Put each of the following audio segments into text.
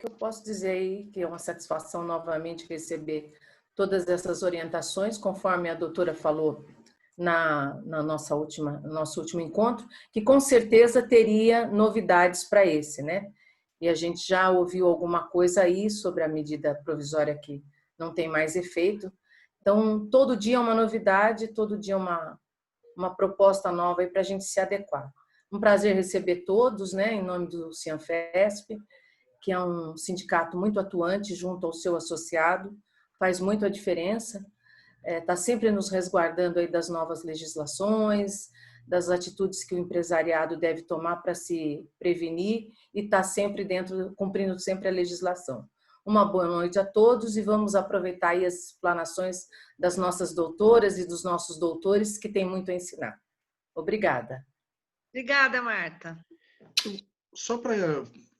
eu posso dizer aí que é uma satisfação novamente receber todas essas orientações, conforme a doutora falou no nosso último encontro, que com certeza teria novidades para esse, né? E a gente já ouviu alguma coisa aí sobre a medida provisória que não tem mais efeito. Então, todo dia é uma novidade, todo dia é uma proposta nova para a gente se adequar. Um prazer receber todos, né, em nome do Cianfesp, que é um sindicato muito atuante junto ao seu associado, faz muito a diferença, está sempre nos resguardando aí das novas legislações, das atitudes que o empresariado deve tomar para se prevenir e está sempre cumprindo sempre a legislação. Uma boa noite a todos e vamos aproveitar aí as explanações das nossas doutoras e dos nossos doutores, que têm muito a ensinar. Obrigada. Obrigada, Marta. Só para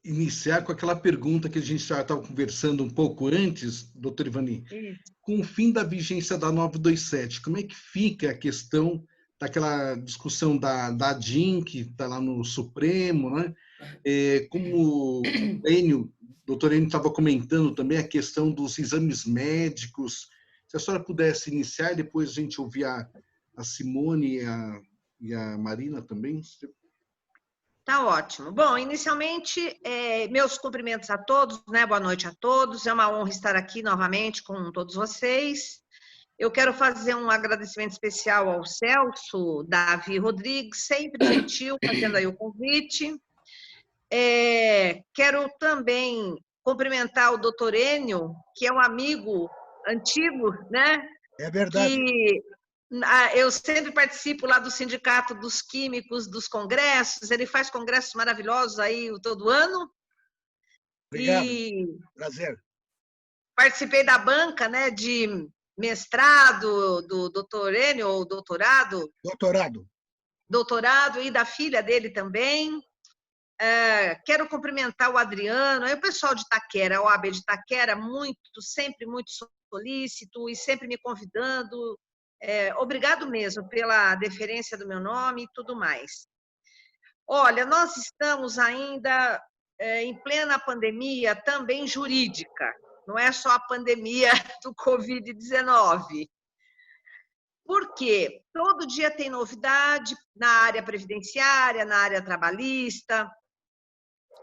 iniciar com aquela pergunta que a gente já estava conversando um pouco antes, doutor Ivani, com o fim da vigência da 927, como é que fica a questão daquela discussão da ADIM, que está lá no Supremo, né? Como o doutor Enio estava comentando também, a questão dos exames médicos, se a senhora pudesse iniciar e depois a gente ouvir a Simone e a Marina também. Tá ótimo. Bom, inicialmente, meus cumprimentos a todos, né? Boa noite a todos. É uma honra estar aqui novamente com todos vocês. Eu quero fazer um agradecimento especial ao Celso Davi Rodrigues, sempre gentil, fazendo aí o convite. Quero também cumprimentar o doutor Enio, que é um amigo antigo, né? É verdade. Eu sempre participo lá do Sindicato dos Químicos, dos congressos, ele faz congressos maravilhosos aí todo ano. Obrigado, e prazer. Participei da banca, né, de mestrado do doutor Enio, ou doutorado. Doutorado, e da filha dele também. Quero cumprimentar o Adriano, aí o pessoal de Itaquera, a OAB de Itaquera, sempre muito solícito e sempre me convidando. Obrigado mesmo pela deferência do meu nome e tudo mais. Olha, nós estamos ainda em plena pandemia também jurídica, não é só a pandemia do Covid-19. Por quê? Todo dia tem novidade na área previdenciária, na área trabalhista.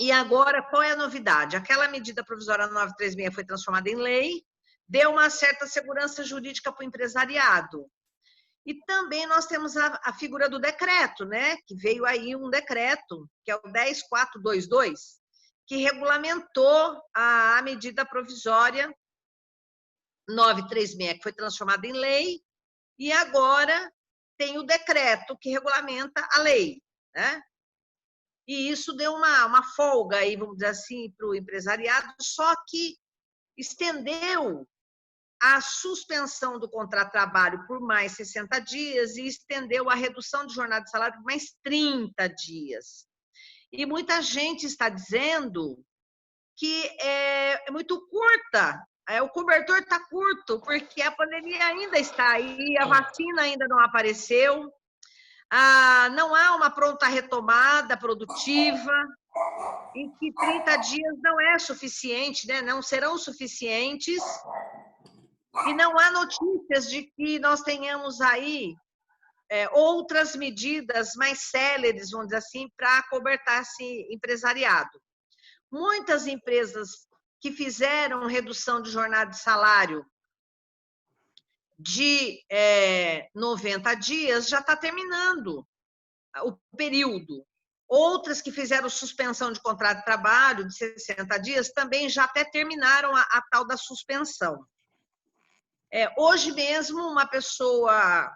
E agora, qual é a novidade? Aquela medida provisória 936 foi transformada em lei, deu uma certa segurança jurídica para o empresariado. E também nós temos a figura do decreto, né? Que veio aí um decreto, que é o 10422, que regulamentou a medida provisória 936, que foi transformada em lei, e agora tem o decreto que regulamenta a lei, né? E isso deu uma folga aí, vamos dizer assim, para o empresariado, só que estendeu a suspensão do contrato de trabalho por mais 60 dias e estendeu a redução de jornada de salário por mais 30 dias. E muita gente está dizendo que é muito curta, o cobertor está curto, porque a pandemia ainda está aí, a vacina ainda não apareceu, não há uma pronta retomada produtiva, em que 30 dias não é suficiente, né? Não serão suficientes. E não há notícias de que nós tenhamos aí outras medidas mais céleres, vamos dizer assim, para acobertar esse empresariado. Muitas empresas que fizeram redução de jornada de salário de 90 dias já está terminando o período. Outras que fizeram suspensão de contrato de trabalho de 60 dias também já até terminaram a tal da suspensão. Hoje mesmo, uma pessoa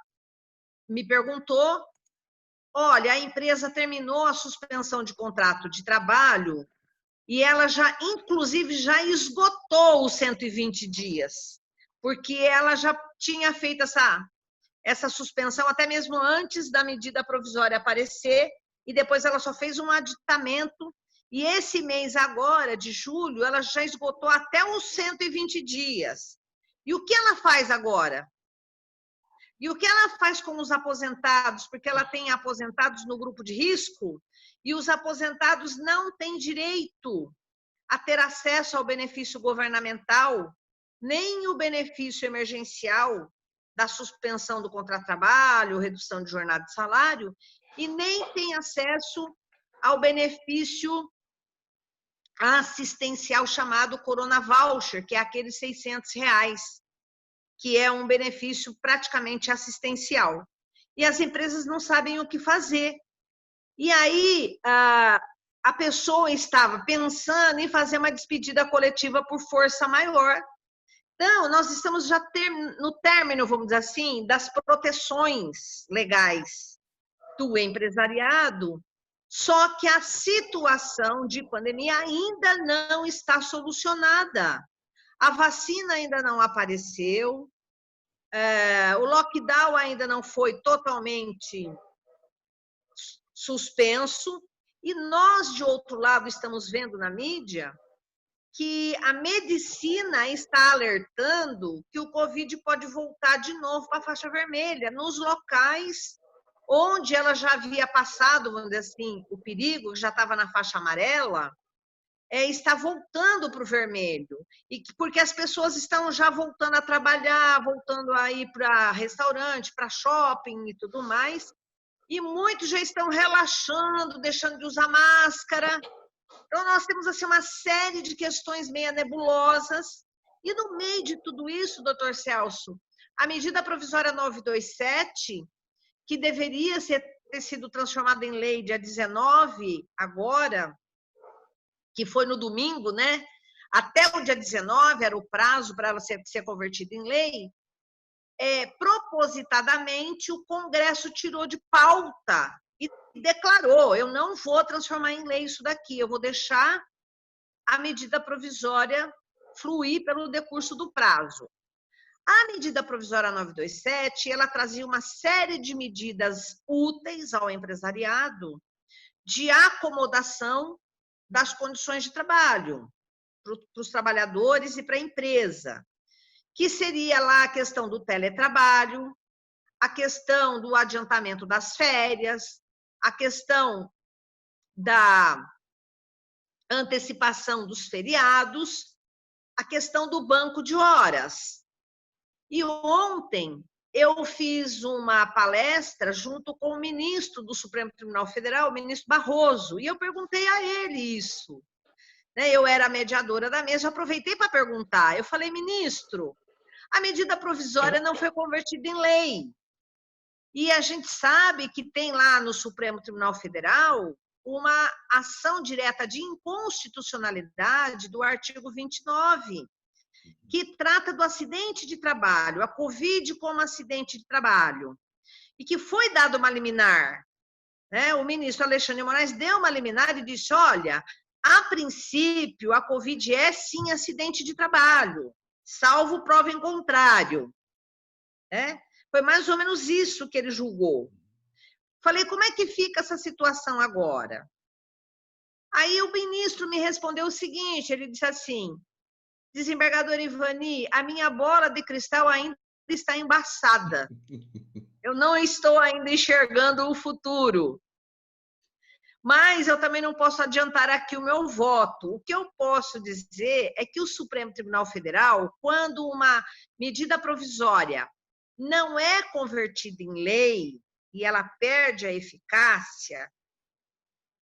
me perguntou, olha, a empresa terminou a suspensão de contrato de trabalho e ela já, inclusive, já esgotou os 120 dias, porque ela já tinha feito essa suspensão até mesmo antes da medida provisória aparecer, e depois ela só fez um aditamento, e esse mês agora, de julho, ela já esgotou até os 120 dias. E o que ela faz agora? E o que ela faz com os aposentados? Porque ela tem aposentados no grupo de risco, e os aposentados não têm direito a ter acesso ao benefício governamental, nem o benefício emergencial da suspensão do contrato de trabalho, redução de jornada de salário, e nem tem acesso ao benefício assistencial chamado Corona Voucher, que é aqueles R$600, que é um benefício praticamente assistencial. E as empresas não sabem o que fazer. E aí, a pessoa estava pensando em fazer uma despedida coletiva por força maior. Então, nós estamos já no término, vamos dizer assim, das proteções legais do empresariado, só que a situação de pandemia ainda não está solucionada. A vacina ainda não apareceu, o lockdown ainda não foi totalmente suspenso, e nós, de outro lado, estamos vendo na mídia que a medicina está alertando que o Covid pode voltar de novo para a faixa vermelha, nos locais onde ela já havia passado, vamos dizer assim, o perigo, já estava na faixa amarela, está voltando para o vermelho, e porque as pessoas estão já voltando a trabalhar, voltando a ir para restaurante, para shopping e tudo mais, e muitos já estão relaxando, deixando de usar máscara. Então, nós temos assim, uma série de questões meio nebulosas, e no meio de tudo isso, doutor Celso, a medida provisória 927, que deveria ter sido transformada em lei dia 19, agora, que foi no domingo, né? Até o dia 19 era o prazo para ela ser convertida em lei, propositadamente o Congresso tirou de pauta e declarou: eu não vou transformar em lei isso daqui, eu vou deixar a medida provisória fluir pelo decurso do prazo. A medida provisória 927, ela trazia uma série de medidas úteis ao empresariado de acomodação das condições de trabalho para os trabalhadores e para a empresa, que seria lá a questão do teletrabalho, a questão do adiantamento das férias, a questão da antecipação dos feriados, a questão do banco de horas. E ontem eu fiz uma palestra junto com o ministro do Supremo Tribunal Federal, o ministro Barroso, e eu perguntei a ele isso. Eu era a mediadora da mesa, eu aproveitei para perguntar. Eu falei: ministro, a medida provisória não foi convertida em lei. E a gente sabe que tem lá no Supremo Tribunal Federal uma ação direta de inconstitucionalidade do artigo 29, que trata do acidente de trabalho, a Covid como acidente de trabalho, e que foi dada uma liminar. O ministro Alexandre de Moraes deu uma liminar e disse: olha, a princípio, a Covid é sim acidente de trabalho, salvo prova em contrário. Foi mais ou menos isso que ele julgou. Falei: como é que fica essa situação agora? Aí o ministro me respondeu o seguinte, ele disse assim: desembargador Ivani, a minha bola de cristal ainda está embaçada. Eu não estou ainda enxergando o futuro. Mas eu também não posso adiantar aqui o meu voto. O que eu posso dizer é que o Supremo Tribunal Federal, quando uma medida provisória não é convertida em lei e ela perde a eficácia,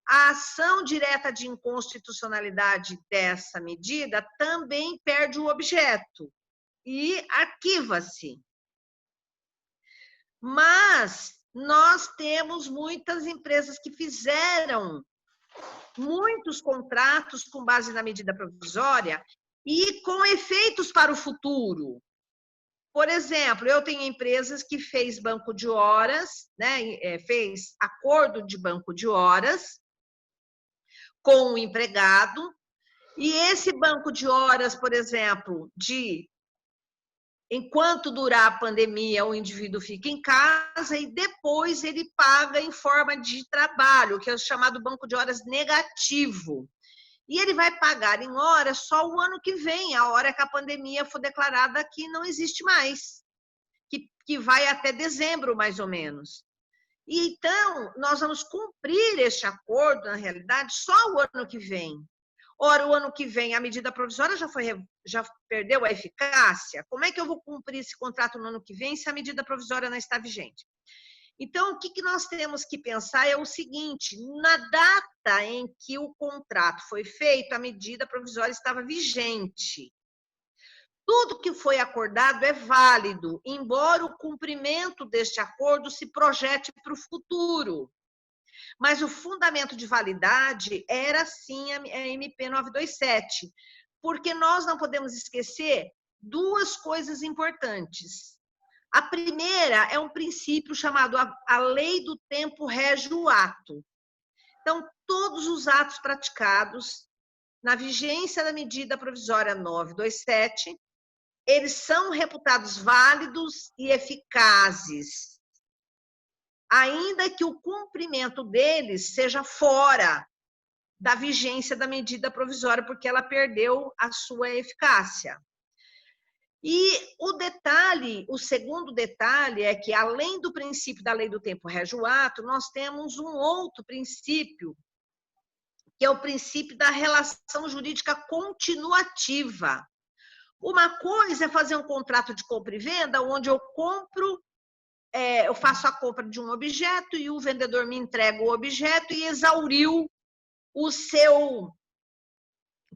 a ação direta de inconstitucionalidade dessa medida também perde o objeto e arquiva-se. Mas nós temos muitas empresas que fizeram muitos contratos com base na medida provisória e com efeitos para o futuro. Por exemplo, eu tenho empresas que fez banco de horas, fez acordo de banco de horas com o empregado, e esse banco de horas, por exemplo, enquanto durar a pandemia, o indivíduo fica em casa e depois ele paga em forma de trabalho, que é o chamado banco de horas negativo. E ele vai pagar em horas só o ano que vem, a hora que a pandemia for declarada que não existe mais, que vai até dezembro, mais ou menos. E então, nós vamos cumprir este acordo, na realidade, só o ano que vem. Ora, o ano que vem a medida provisória já perdeu a eficácia. Como é que eu vou cumprir esse contrato no ano que vem se a medida provisória não está vigente? Então, o que nós temos que pensar é o seguinte: na data em que o contrato foi feito, a medida provisória estava vigente. Tudo que foi acordado é válido, embora o cumprimento deste acordo se projete para o futuro. Mas o fundamento de validade era, sim, a MP 927, porque nós não podemos esquecer duas coisas importantes. A primeira é um princípio chamado a lei do tempo rege o ato. Então, todos os atos praticados na vigência da medida provisória 927, eles são reputados válidos e eficazes, ainda que o cumprimento deles seja fora da vigência da medida provisória, porque ela perdeu a sua eficácia. E o segundo detalhe é que, além do princípio da lei do tempo rege o ato, nós temos um outro princípio, que é o princípio da relação jurídica continuativa. Uma coisa é fazer um contrato de compra e venda, onde eu faço a compra de um objeto e o vendedor me entrega o objeto e exauriu o seu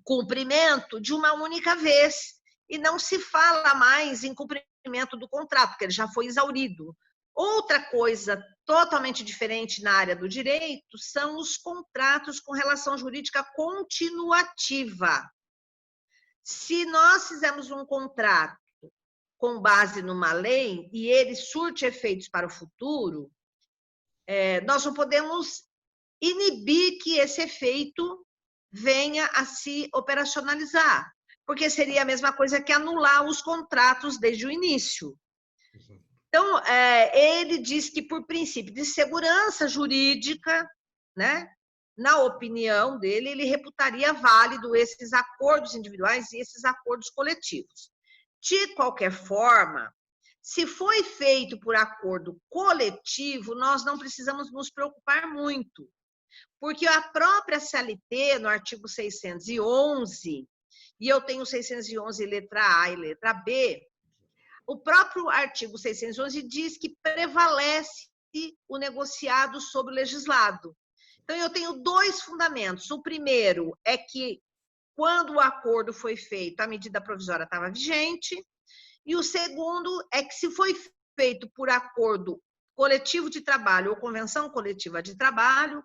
cumprimento de uma única vez. E não se fala mais em cumprimento do contrato, porque ele já foi exaurido. Outra coisa totalmente diferente na área do direito são os contratos com relação jurídica continuativa. Se nós fizermos um contrato com base numa lei e ele surte efeitos para o futuro, nós não podemos inibir que esse efeito venha a se operacionalizar, porque seria a mesma coisa que anular os contratos desde o início. Então, ele diz que, por princípio de segurança jurídica, né, na opinião dele, ele reputaria válido esses acordos individuais e esses acordos coletivos. De qualquer forma, se foi feito por acordo coletivo, nós não precisamos nos preocupar muito, porque a própria CLT, no artigo 611, e eu tenho 611 letra A e letra B, o próprio artigo 611 diz que prevalece o negociado sobre o legislado. Então, eu tenho dois fundamentos. O primeiro é que, quando o acordo foi feito, a medida provisória estava vigente. E o segundo é que, se foi feito por acordo coletivo de trabalho ou convenção coletiva de trabalho,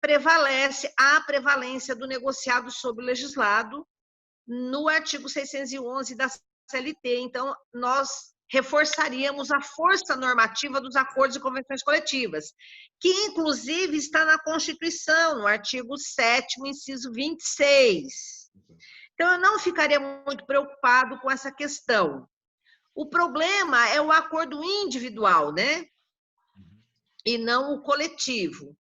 prevalece a prevalência do negociado sobre o legislado no artigo 611 da CLT. Então, nós reforçaríamos a força normativa dos acordos e convenções coletivas, que, inclusive, está na Constituição, no artigo 7º, inciso 26. Então, eu não ficaria muito preocupado com essa questão. O problema é o acordo individual, né? E não o coletivo.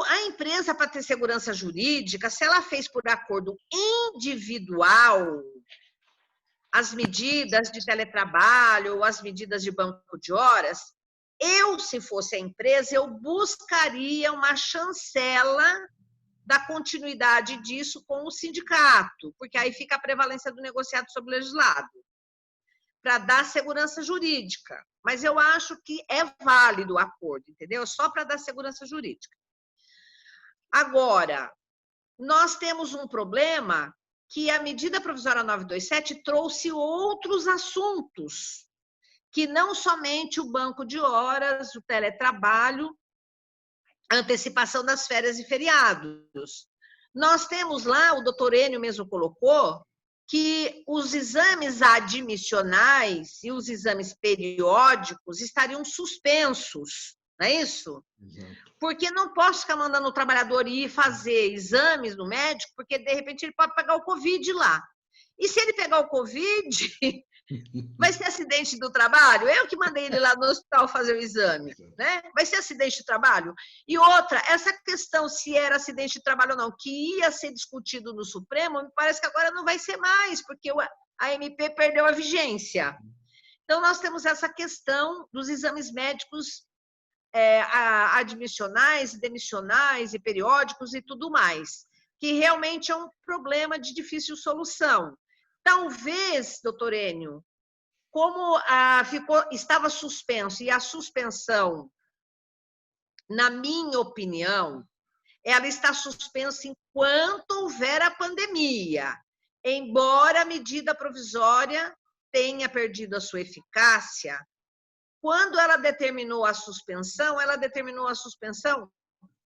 A empresa, para ter segurança jurídica, se ela fez por acordo individual as medidas de teletrabalho ou as medidas de banco de horas, se fosse a empresa, eu buscaria uma chancela da continuidade disso com o sindicato, porque aí fica a prevalência do negociado sobre o legislado, para dar segurança jurídica. Mas eu acho que é válido o acordo, entendeu? Só para dar segurança jurídica. Agora, nós temos um problema que a medida provisória 927 trouxe outros assuntos, que não somente o banco de horas, o teletrabalho, a antecipação das férias e feriados. Nós temos lá, o doutor Enio mesmo colocou, que os exames admissionais e os exames periódicos estariam suspensos, não é isso? Exato. Porque não posso ficar mandando o trabalhador ir fazer exames no médico, porque, de repente, ele pode pegar o Covid lá. E se ele pegar o Covid, vai ser acidente do trabalho? Eu que mandei ele lá no hospital fazer o exame, né? Vai ser acidente de trabalho? E outra, essa questão se era acidente de trabalho ou não, que ia ser discutido no Supremo, me parece que agora não vai ser mais, porque a MP perdeu a vigência. Então, nós temos essa questão dos exames médicos admissionais, demissionais e periódicos e tudo mais. que realmente é um problema de difícil solução. Talvez, doutor Enio, como estava suspenso, e a suspensão, na minha opinião, ela está suspensa enquanto houver a pandemia, embora a medida provisória tenha perdido a sua eficácia. Quando ela determinou a suspensão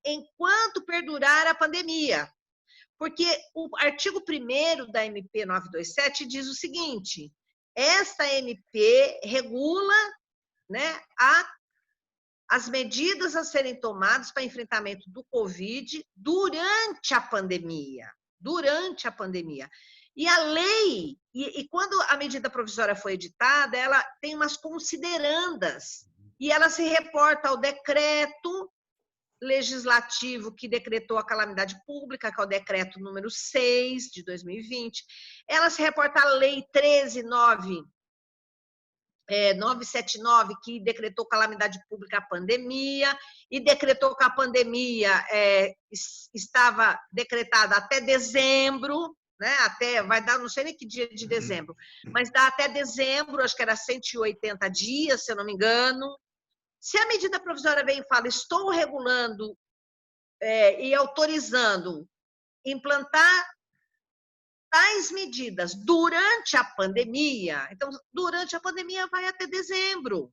enquanto perdurar a pandemia. Porque o artigo 1º da MP 927 diz o seguinte: esta MP regula, né, as medidas a serem tomadas para enfrentamento do Covid durante a pandemia. E a lei, e quando a medida provisória foi editada, ela tem umas considerandas, e ela se reporta ao decreto legislativo que decretou a calamidade pública, que é o decreto número 6 de 2020. Ela se reporta à lei 13.979, que decretou calamidade pública à pandemia, e decretou que a pandemia estava decretada até dezembro, né? Vai dar, não sei nem que dia de dezembro, mas dá até dezembro, acho que era 180 dias, se eu não me engano. Se a medida provisória vem e fala, estou regulando e autorizando implantar tais medidas durante a pandemia, então, durante a pandemia vai até dezembro.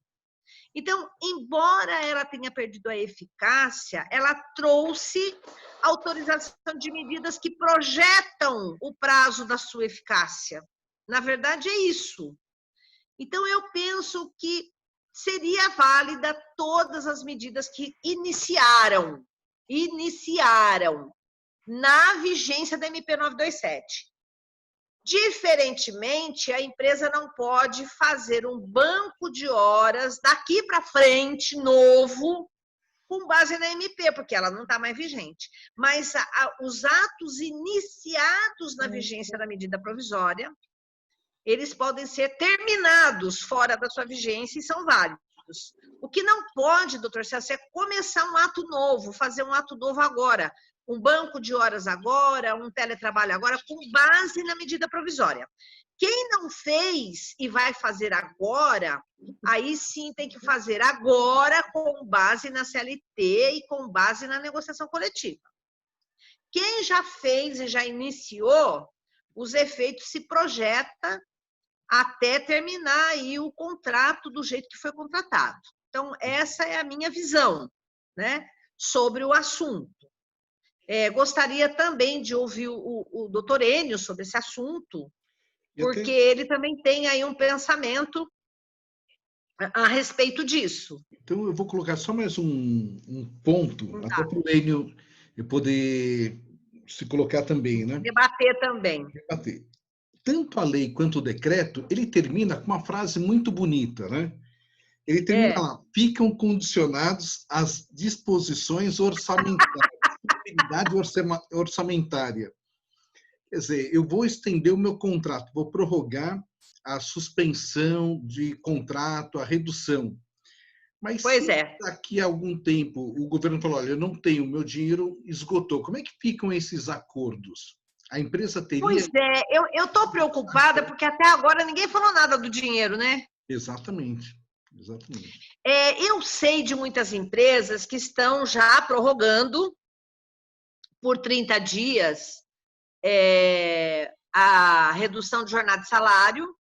Então, embora ela tenha perdido a eficácia, ela trouxe autorização de medidas que projetam o prazo da sua eficácia. Na verdade, é isso. Então, eu penso que seria válida todas as medidas que iniciaram na vigência da MP 927. Diferentemente, a empresa não pode fazer um banco de horas daqui para frente, novo, com base na MP, porque ela não está mais vigente. Mas os atos iniciados na vigência da medida provisória, eles podem ser terminados fora da sua vigência e são válidos. O que não pode, doutor Celso, é começar um ato novo, fazer um ato novo agora, um banco de horas agora, um teletrabalho agora, com base na medida provisória. Quem não fez e vai fazer agora, aí sim tem que fazer agora com base na CLT e com base na negociação coletiva. Quem já fez e já iniciou, os efeitos se projetam até terminar aí o contrato do jeito que foi contratado. Então, essa é a minha visão, né, sobre o assunto. Gostaria também de ouvir o doutor Enio sobre esse assunto, porque ele também tem aí um pensamento a respeito disso. Então, eu vou colocar só mais um ponto, até para o Enio poder se colocar também, né? Debater também. Debater. Tanto a lei quanto o decreto, ele termina com uma frase muito bonita, né? Ele termina lá, ficam condicionados às disposições orçamentárias, disponibilidade orçamentária. Quer dizer, eu vou estender o meu contrato, vou prorrogar a suspensão de contrato, a redução. Mas se daqui a algum tempo o governo falou, olha, eu não tenho, meu dinheiro esgotou, como é que ficam esses acordos? A empresa teria... Pois é, eu estou preocupada porque até agora ninguém falou nada do dinheiro, né? Exatamente. Eu sei de muitas empresas que estão já prorrogando por 30 dias a redução de jornada de salário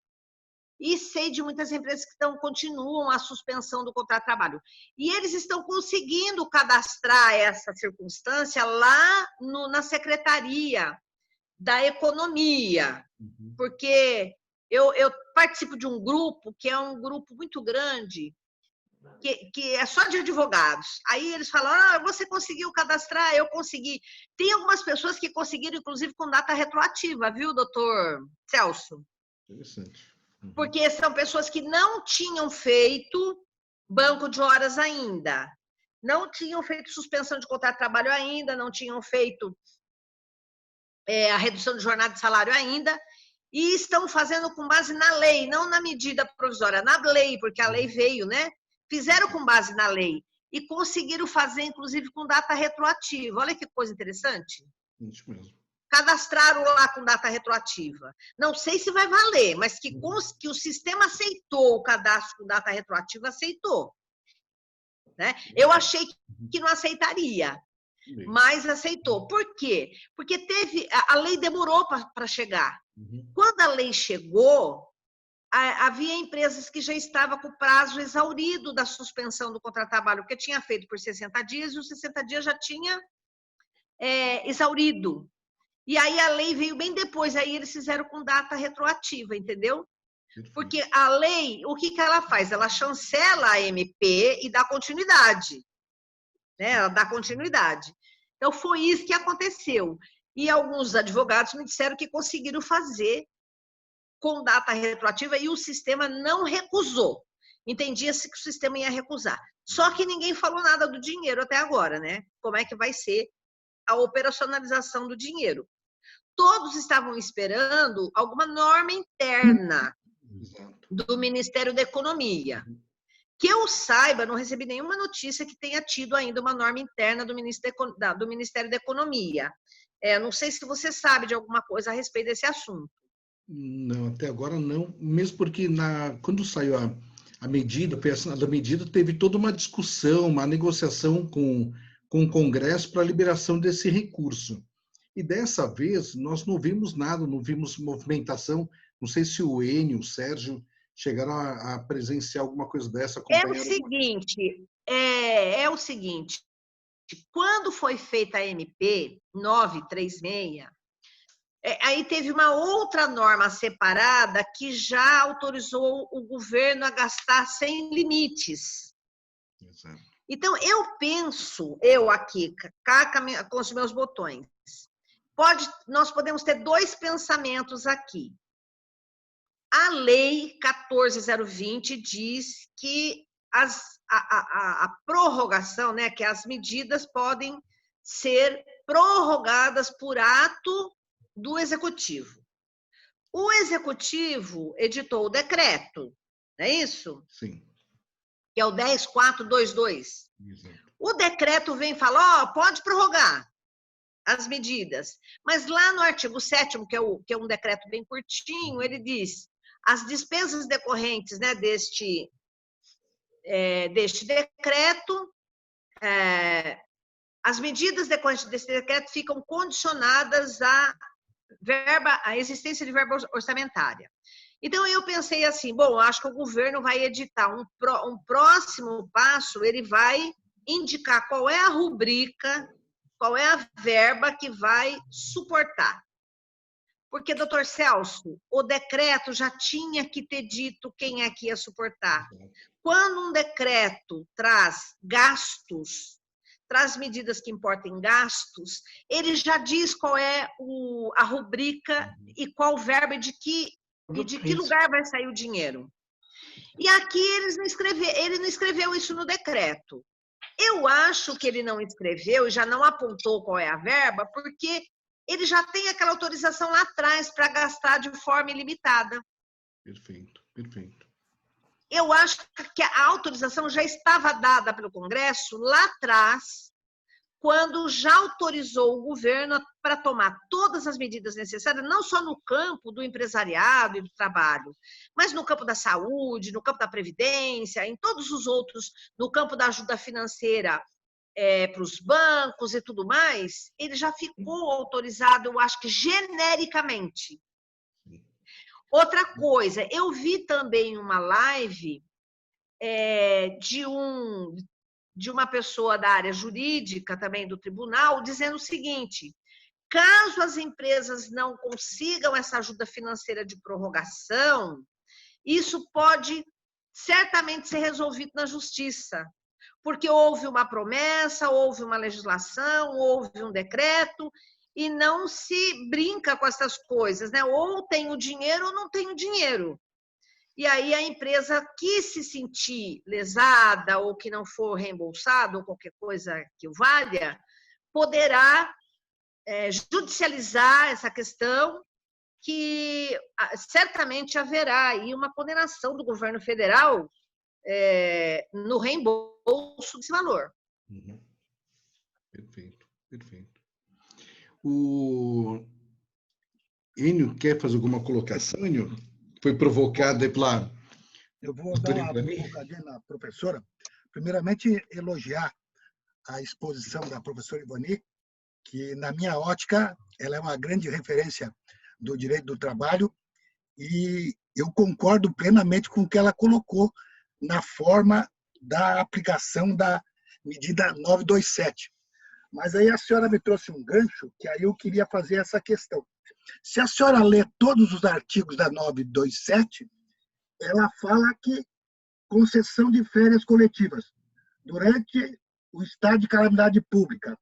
e sei de muitas empresas que continuam a suspensão do contrato de trabalho. E eles estão conseguindo cadastrar essa circunstância lá na Secretaria da Economia, porque eu participo de um grupo que é um grupo muito grande, que é só de advogados. Aí eles falam, você conseguiu cadastrar? Eu consegui. Tem algumas pessoas que conseguiram, inclusive, com data retroativa, viu, doutor Celso? Interessante. Porque são pessoas que não tinham feito banco de horas ainda, não tinham feito suspensão de contrato de trabalho ainda, não tinham feito a redução de jornada de salário ainda, e estão fazendo com base na lei, não na medida provisória, na lei, porque a lei veio, né? Fizeram com base na lei e conseguiram fazer, inclusive, com data retroativa. Olha que coisa interessante. Isso mesmo. cadastraram lá com data retroativa. Não sei se vai valer, mas que o sistema aceitou o cadastro com data retroativa, aceitou. Né? Eu achei que não aceitaria, mas aceitou. Por quê? Porque a lei demorou para chegar. Quando a lei chegou, havia empresas que já estavam com o prazo exaurido da suspensão do contrato de trabalho, porque tinha feito por 60 dias e os 60 dias já tinha exaurido. E aí a lei veio bem depois, aí eles fizeram com data retroativa, entendeu? Porque a lei, o que ela faz? Ela chancela a MP e dá continuidade. Né? Ela dá continuidade. Então, foi isso que aconteceu. E alguns advogados me disseram que conseguiram fazer com data retroativa e o sistema não recusou. Entendia-se que o sistema ia recusar. Só que ninguém falou nada do dinheiro até agora, né? Como é que vai ser a operacionalização do dinheiro. Todos estavam esperando alguma norma interna do Ministério da Economia. Que eu saiba, não recebi nenhuma notícia que tenha tido ainda uma norma interna do Ministério da Economia. Não sei se você sabe de alguma coisa a respeito desse assunto. Não, até agora não. Mesmo porque quando saiu a medida, foi assinada a medida, teve toda uma discussão, uma negociação com o Congresso para a liberação desse recurso. E dessa vez, nós não vimos nada, não vimos movimentação. Não sei se o Enio, o Sérgio, chegaram a presenciar alguma coisa dessa. É o seguinte, quando foi feita a MP 936, aí teve uma outra norma separada que já autorizou o governo a gastar sem limites. Exato. Então, eu penso, aqui, com os meus botões, nós podemos ter dois pensamentos aqui. A lei 14.020 diz que a prorrogação, né, que as medidas podem ser prorrogadas por ato do Executivo. O Executivo editou o decreto, não é isso? Sim. Que é o 10.422. Exato. O decreto vem e fala, pode prorrogar as medidas. Mas lá no artigo 7º, que é um decreto bem curtinho, ele diz: as despesas decorrentes, né, deste decreto, as medidas decorrentes desse decreto ficam condicionadas à existência de verba orçamentária. Então, eu pensei assim, acho que o governo vai editar um próximo passo, ele vai indicar qual é a rubrica, qual é a verba que vai suportar. Porque, doutor Celso, o decreto já tinha que ter dito quem é que ia suportar. Quando um decreto traz gastos, traz medidas que importem gastos, ele já diz qual é a rubrica e qual verba de que lugar vai sair o dinheiro. E aqui ele não escreveu isso no decreto. Eu acho que ele não escreveu e já não apontou qual é a verba, porque ele já tem aquela autorização lá atrás para gastar de forma ilimitada. Perfeito, perfeito. Eu acho que a autorização já estava dada pelo Congresso lá atrás, quando já autorizou o governo para tomar todas as medidas necessárias, não só no campo do empresariado e do trabalho, mas no campo da saúde, no campo da previdência, em todos os outros, no campo da ajuda financeira para os bancos e tudo mais, ele já ficou autorizado, eu acho que genericamente. Outra coisa, eu vi também uma live de uma pessoa da área jurídica, também do tribunal, dizendo o seguinte: caso as empresas não consigam essa ajuda financeira de prorrogação, isso pode certamente ser resolvido na justiça, porque houve uma promessa, houve uma legislação, houve um decreto, e não se brinca com essas coisas, né? Ou tem o dinheiro ou não tem o dinheiro. E aí a empresa que se sentir lesada ou que não for reembolsada ou qualquer coisa que o valha, poderá judicializar essa questão, que certamente haverá aí uma condenação do governo federal no reembolso desse valor. Perfeito, perfeito. Enio, quer fazer alguma colocação, Enio? Foi provocada pela Eu vou dar doutora uma Ivani? provocadinha na professora. Primeiramente, elogiar a exposição da professora Ivani, que, na minha ótica, ela é uma grande referência do direito do trabalho, e eu concordo plenamente com o que ela colocou na forma da aplicação da medida 927. Mas aí a senhora me trouxe um gancho, que aí eu queria fazer essa questão. Se a senhora lê todos os artigos da 927, ela fala que concessão de férias coletivas durante o estado de calamidade pública,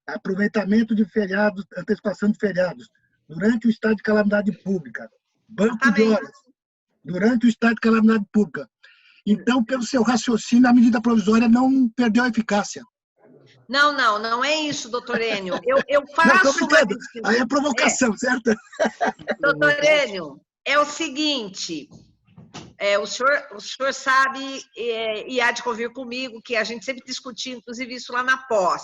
aproveitamento de feriados, antecipação de feriados durante o estado de calamidade pública, banco de horas durante o estado de calamidade pública. Então, pelo seu raciocínio, a medida provisória não perdeu a eficácia. Não é isso, doutor Enio. Eu faço uma distinção. Aí é provocação, certo? Doutor Enio, é o seguinte, o senhor sabe e há de convir comigo que a gente sempre discutiu, inclusive isso lá na pós.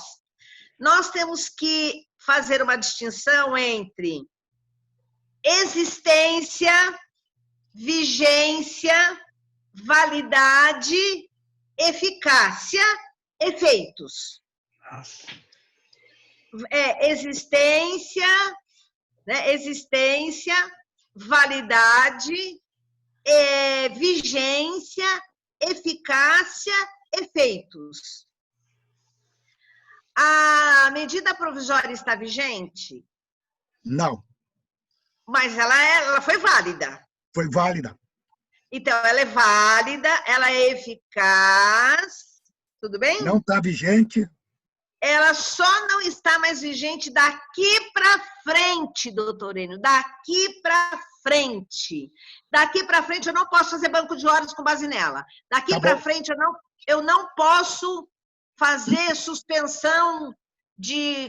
Nós temos que fazer uma distinção entre existência, vigência, validade, eficácia, efeitos. Existência, né? Existência, validade, vigência, eficácia, efeitos. A medida provisória está vigente? Não. Mas ela foi válida. Foi válida. Então, ela é válida, ela é eficaz, tudo bem? Não está vigente. Ela só não está mais vigente daqui para frente, doutor Enio, daqui para frente. Daqui para frente eu não posso fazer banco de horas com base nela. Daqui para frente eu não posso fazer suspensão de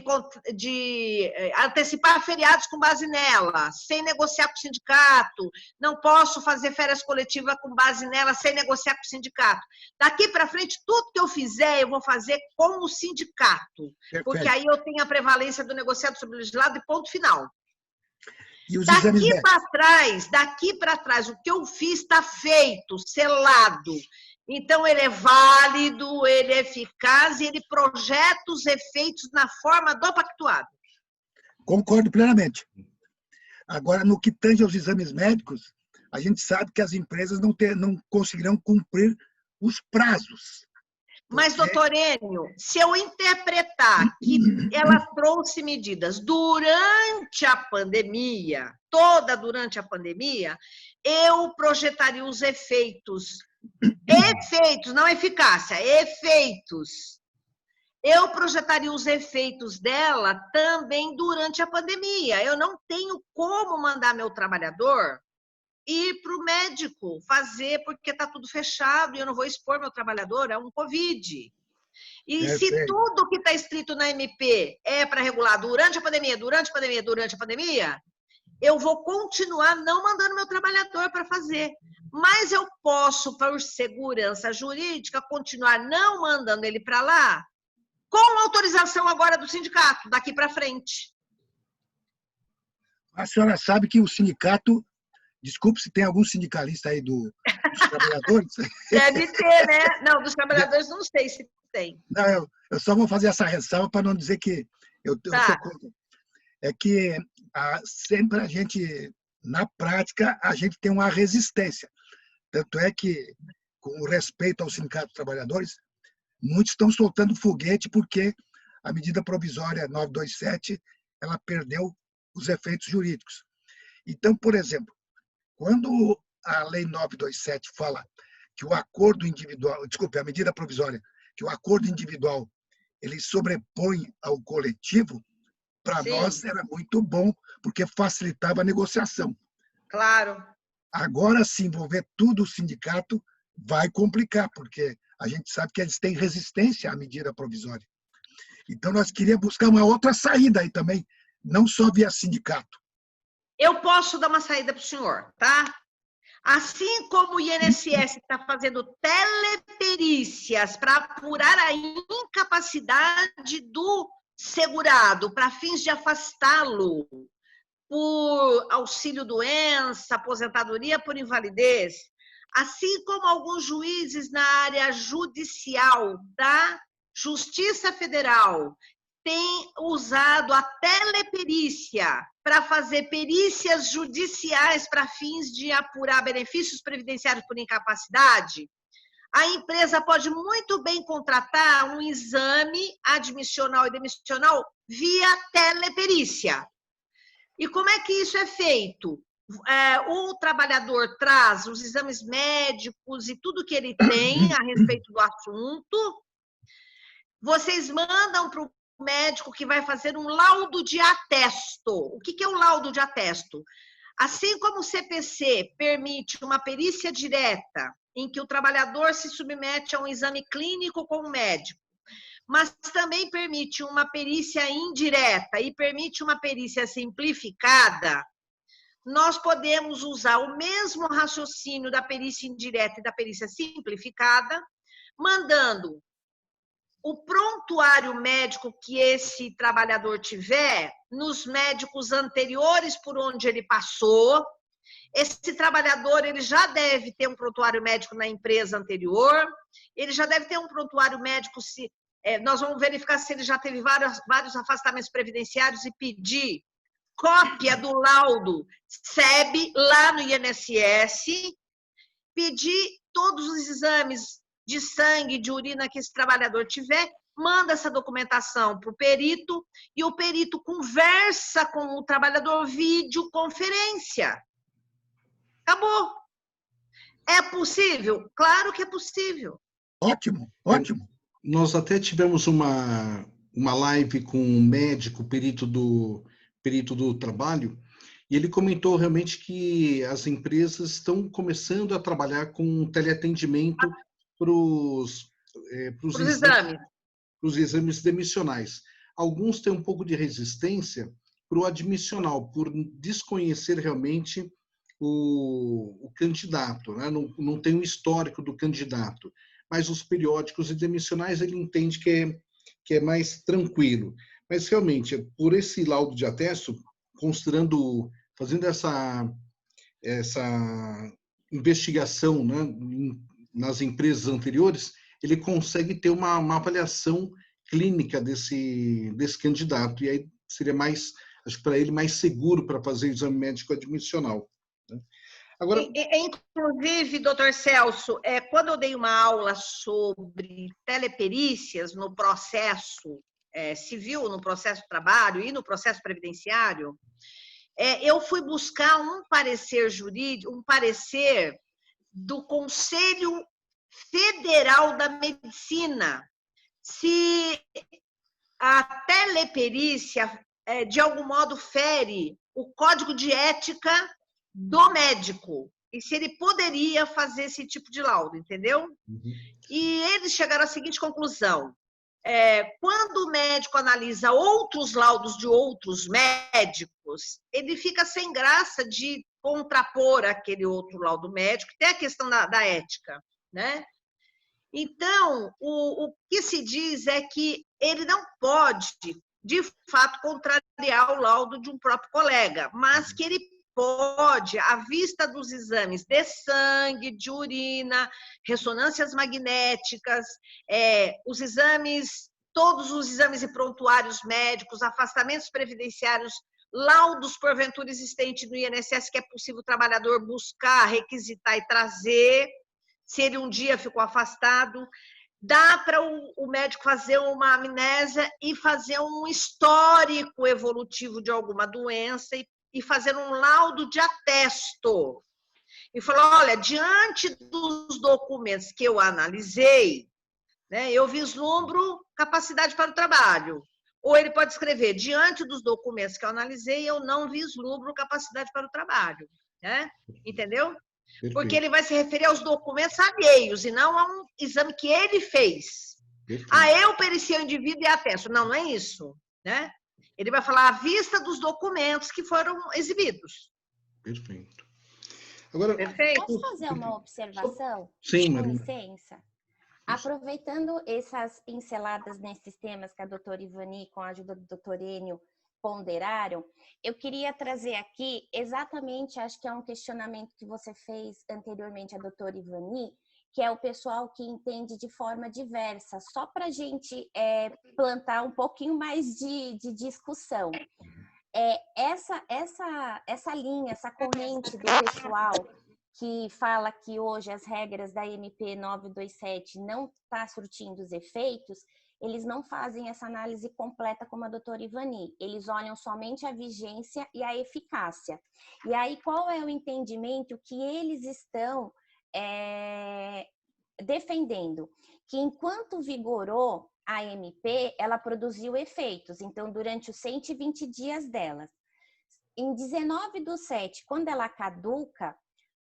antecipar feriados com base nela, sem negociar com o sindicato. Não posso fazer férias coletivas com base nela, sem negociar com o sindicato. Daqui para frente, tudo que eu fizer, eu vou fazer com o sindicato. Perfeito. Porque aí eu tenho a prevalência do negociado sobre o legislado e ponto final. E os Daqui para trás, o que eu fiz está feito, selado. Então, ele é válido, ele é eficaz e ele projeta os efeitos na forma do pactuado. Concordo plenamente. Agora, no que tange aos exames médicos, a gente sabe que as empresas não conseguirão cumprir os prazos. Mas, doutor Enio, se eu interpretar que ela trouxe medidas durante a pandemia, toda durante a pandemia, eu projetaria os efeitos, não eficácia, efeitos. Eu projetaria os efeitos dela também durante a pandemia. Eu não tenho como mandar meu trabalhador ir para o médico fazer porque está tudo fechado e eu não vou expor meu trabalhador a um Covid. E se tudo que está escrito na MP é para regular durante a pandemia, eu vou continuar não mandando meu trabalhador para fazer. Mas eu posso, por segurança jurídica, continuar não mandando ele para lá com autorização agora do sindicato, daqui para frente. A senhora sabe que o sindicato... Desculpe se tem algum sindicalista aí dos trabalhadores. Deve ter, né? Não, dos trabalhadores não sei se tem. Não, eu só vou fazer essa ressalva para não dizer que eu sou contra. É que sempre a gente, na prática, a gente tem uma resistência. Tanto é que, com respeito ao Sindicato dos Trabalhadores, muitos estão soltando foguete porque a medida provisória 927 ela perdeu os efeitos jurídicos. Então, por exemplo, quando a Lei 927 fala que o acordo individual, desculpe, a medida provisória, que o acordo individual ele sobrepõe ao coletivo, para nós era muito bom, porque facilitava a negociação. Claro. Agora, se envolver tudo o sindicato, vai complicar, porque a gente sabe que eles têm resistência à medida provisória. Então, nós queríamos buscar uma outra saída aí também, não só via sindicato. Eu posso dar uma saída para o senhor, tá? Assim como o INSS está fazendo teleperícias para apurar a incapacidade do segurado para fins de afastá-lo por auxílio-doença, aposentadoria por invalidez, assim como alguns juízes na área judicial da Justiça Federal têm usado a teleperícia para fazer perícias judiciais para fins de apurar benefícios previdenciários por incapacidade, a empresa pode muito bem contratar um exame admissional e demissional via teleperícia. E como é que isso é feito? O trabalhador traz os exames médicos e tudo que ele tem a respeito do assunto. Vocês mandam para o médico que vai fazer um laudo de atesto. O que é o laudo de atesto? Assim como o CPC permite uma perícia direta, em que o trabalhador se submete a um exame clínico com o médico, mas também permite uma perícia indireta e permite uma perícia simplificada, nós podemos usar o mesmo raciocínio da perícia indireta e da perícia simplificada, mandando o prontuário médico que esse trabalhador tiver nos médicos anteriores por onde ele passou. Esse trabalhador ele já deve ter um prontuário médico na empresa anterior, ele já deve ter um prontuário médico, nós vamos verificar se ele já teve vários afastamentos previdenciários e pedir cópia do laudo SEB lá no INSS, pedir todos os exames de sangue, de urina que esse trabalhador tiver, manda essa documentação para o perito e o perito conversa com o trabalhador videoconferência. Acabou. É possível? Claro que é possível. Ótimo, ótimo. Nós até tivemos uma live com um médico, perito do trabalho, e ele comentou realmente que as empresas estão começando a trabalhar com teleatendimento para os exames demissionais. Alguns têm um pouco de resistência para o admissional, por desconhecer realmente o candidato, né? Não tem o histórico do candidato, mas os periódicos e demissionais ele entende que é mais tranquilo. Mas realmente, por esse laudo de atesto, fazendo essa investigação, né, nas empresas anteriores, ele consegue ter uma avaliação clínica desse candidato, e aí seria mais, acho que para ele, mais seguro para fazer o exame médico admissional. Agora... Inclusive, doutor Celso, quando eu dei uma aula sobre teleperícias no processo civil, no processo de trabalho e no processo previdenciário, eu fui buscar um parecer jurídico, um parecer do Conselho Federal da Medicina, se a teleperícia, de algum modo, fere o Código de Ética do médico, e se ele poderia fazer esse tipo de laudo, entendeu? Uhum. E eles chegaram à seguinte conclusão: quando o médico analisa outros laudos de outros médicos, ele fica sem graça de contrapor aquele outro laudo médico, tem a questão da ética, né? Então, o que se diz é que ele não pode, de fato, contrariar o laudo de um próprio colega, mas que ele pode, à vista dos exames de sangue, de urina, ressonâncias magnéticas, todos os exames e prontuários médicos, afastamentos previdenciários, laudos porventura existentes no INSS que é possível o trabalhador buscar, requisitar e trazer, se ele um dia ficou afastado, dá para o médico fazer uma amnésia e fazer um histórico evolutivo de alguma doença e fazer um laudo de atesto. E falar, olha, diante dos documentos que eu analisei, né, eu vislumbro capacidade para o trabalho. Ou ele pode escrever, diante dos documentos que eu analisei, eu não vislumbro capacidade para o trabalho. Né? Entendeu? Perfeito. Porque ele vai se referir aos documentos alheios e não a um exame que ele fez. Perfeito. Eu periciei o indivíduo e atesto. Não, não é isso. Né? Ele vai falar à vista dos documentos que foram exibidos. Perfeito. Agora, Perfeito. Posso fazer uma observação? Sim, com licença? Aproveitando essas pinceladas nesses temas que a doutora Ivani, com a ajuda do doutor Enio, ponderaram, eu queria trazer aqui exatamente, acho que é um questionamento que você fez anteriormente a doutora Ivani, que é o pessoal que entende de forma diversa, só para a gente plantar um pouquinho mais de discussão. Essa linha, essa corrente do pessoal que fala que hoje as regras da MP 927 não está surtindo os efeitos, eles não fazem essa análise completa como a doutora Ivani. Eles olham somente a vigência e a eficácia. E aí, qual é o entendimento que eles estão defendendo? Que enquanto vigorou a MP, ela produziu efeitos. Então, durante os 120 dias dela. Em 19/7, quando ela caduca,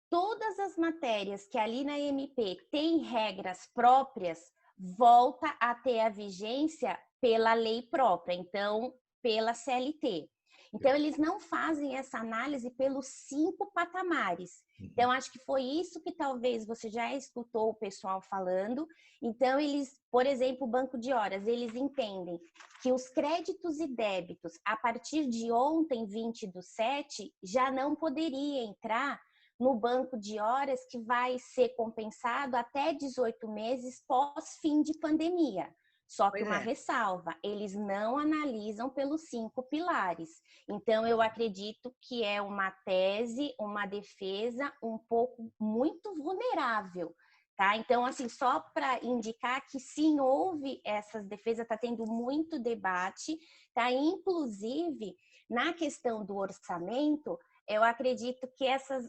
todas as matérias que ali na MP têm regras próprias, volta a ter a vigência pela lei própria, então, pela CLT. Então, eles não fazem essa análise pelos 5 patamares. Então, acho que foi isso que talvez você já escutou o pessoal falando. Então, eles, por exemplo, o banco de horas, eles entendem que os créditos e débitos, a partir de ontem, 20/7, já não poderia entrar no banco de horas que vai ser compensado até 18 meses pós-fim de pandemia. Só que uma ressalva, eles não analisam pelos 5 pilares. Então, eu acredito que é uma tese, uma defesa um pouco muito vulnerável, tá? Então, assim, só para indicar que sim, houve essas defesas, está tendo muito debate, tá? Inclusive, na questão do orçamento, eu acredito que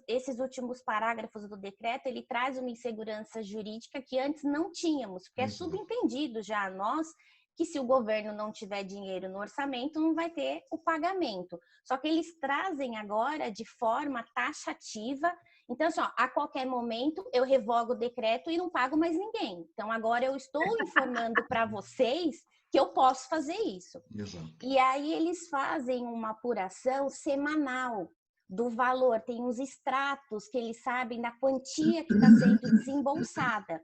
esses últimos parágrafos do decreto, ele traz uma insegurança jurídica que antes não tínhamos, porque é subentendido já a nós que se o governo não tiver dinheiro no orçamento, não vai ter o pagamento. Só que eles trazem agora de forma taxativa. Então, assim, ó, a qualquer momento eu revogo o decreto e não pago mais ninguém. Então, agora eu estou informando para vocês que eu posso fazer isso. Exato. E aí eles fazem uma apuração semanal do valor, tem uns extratos que eles sabem da quantia que está sendo desembolsada.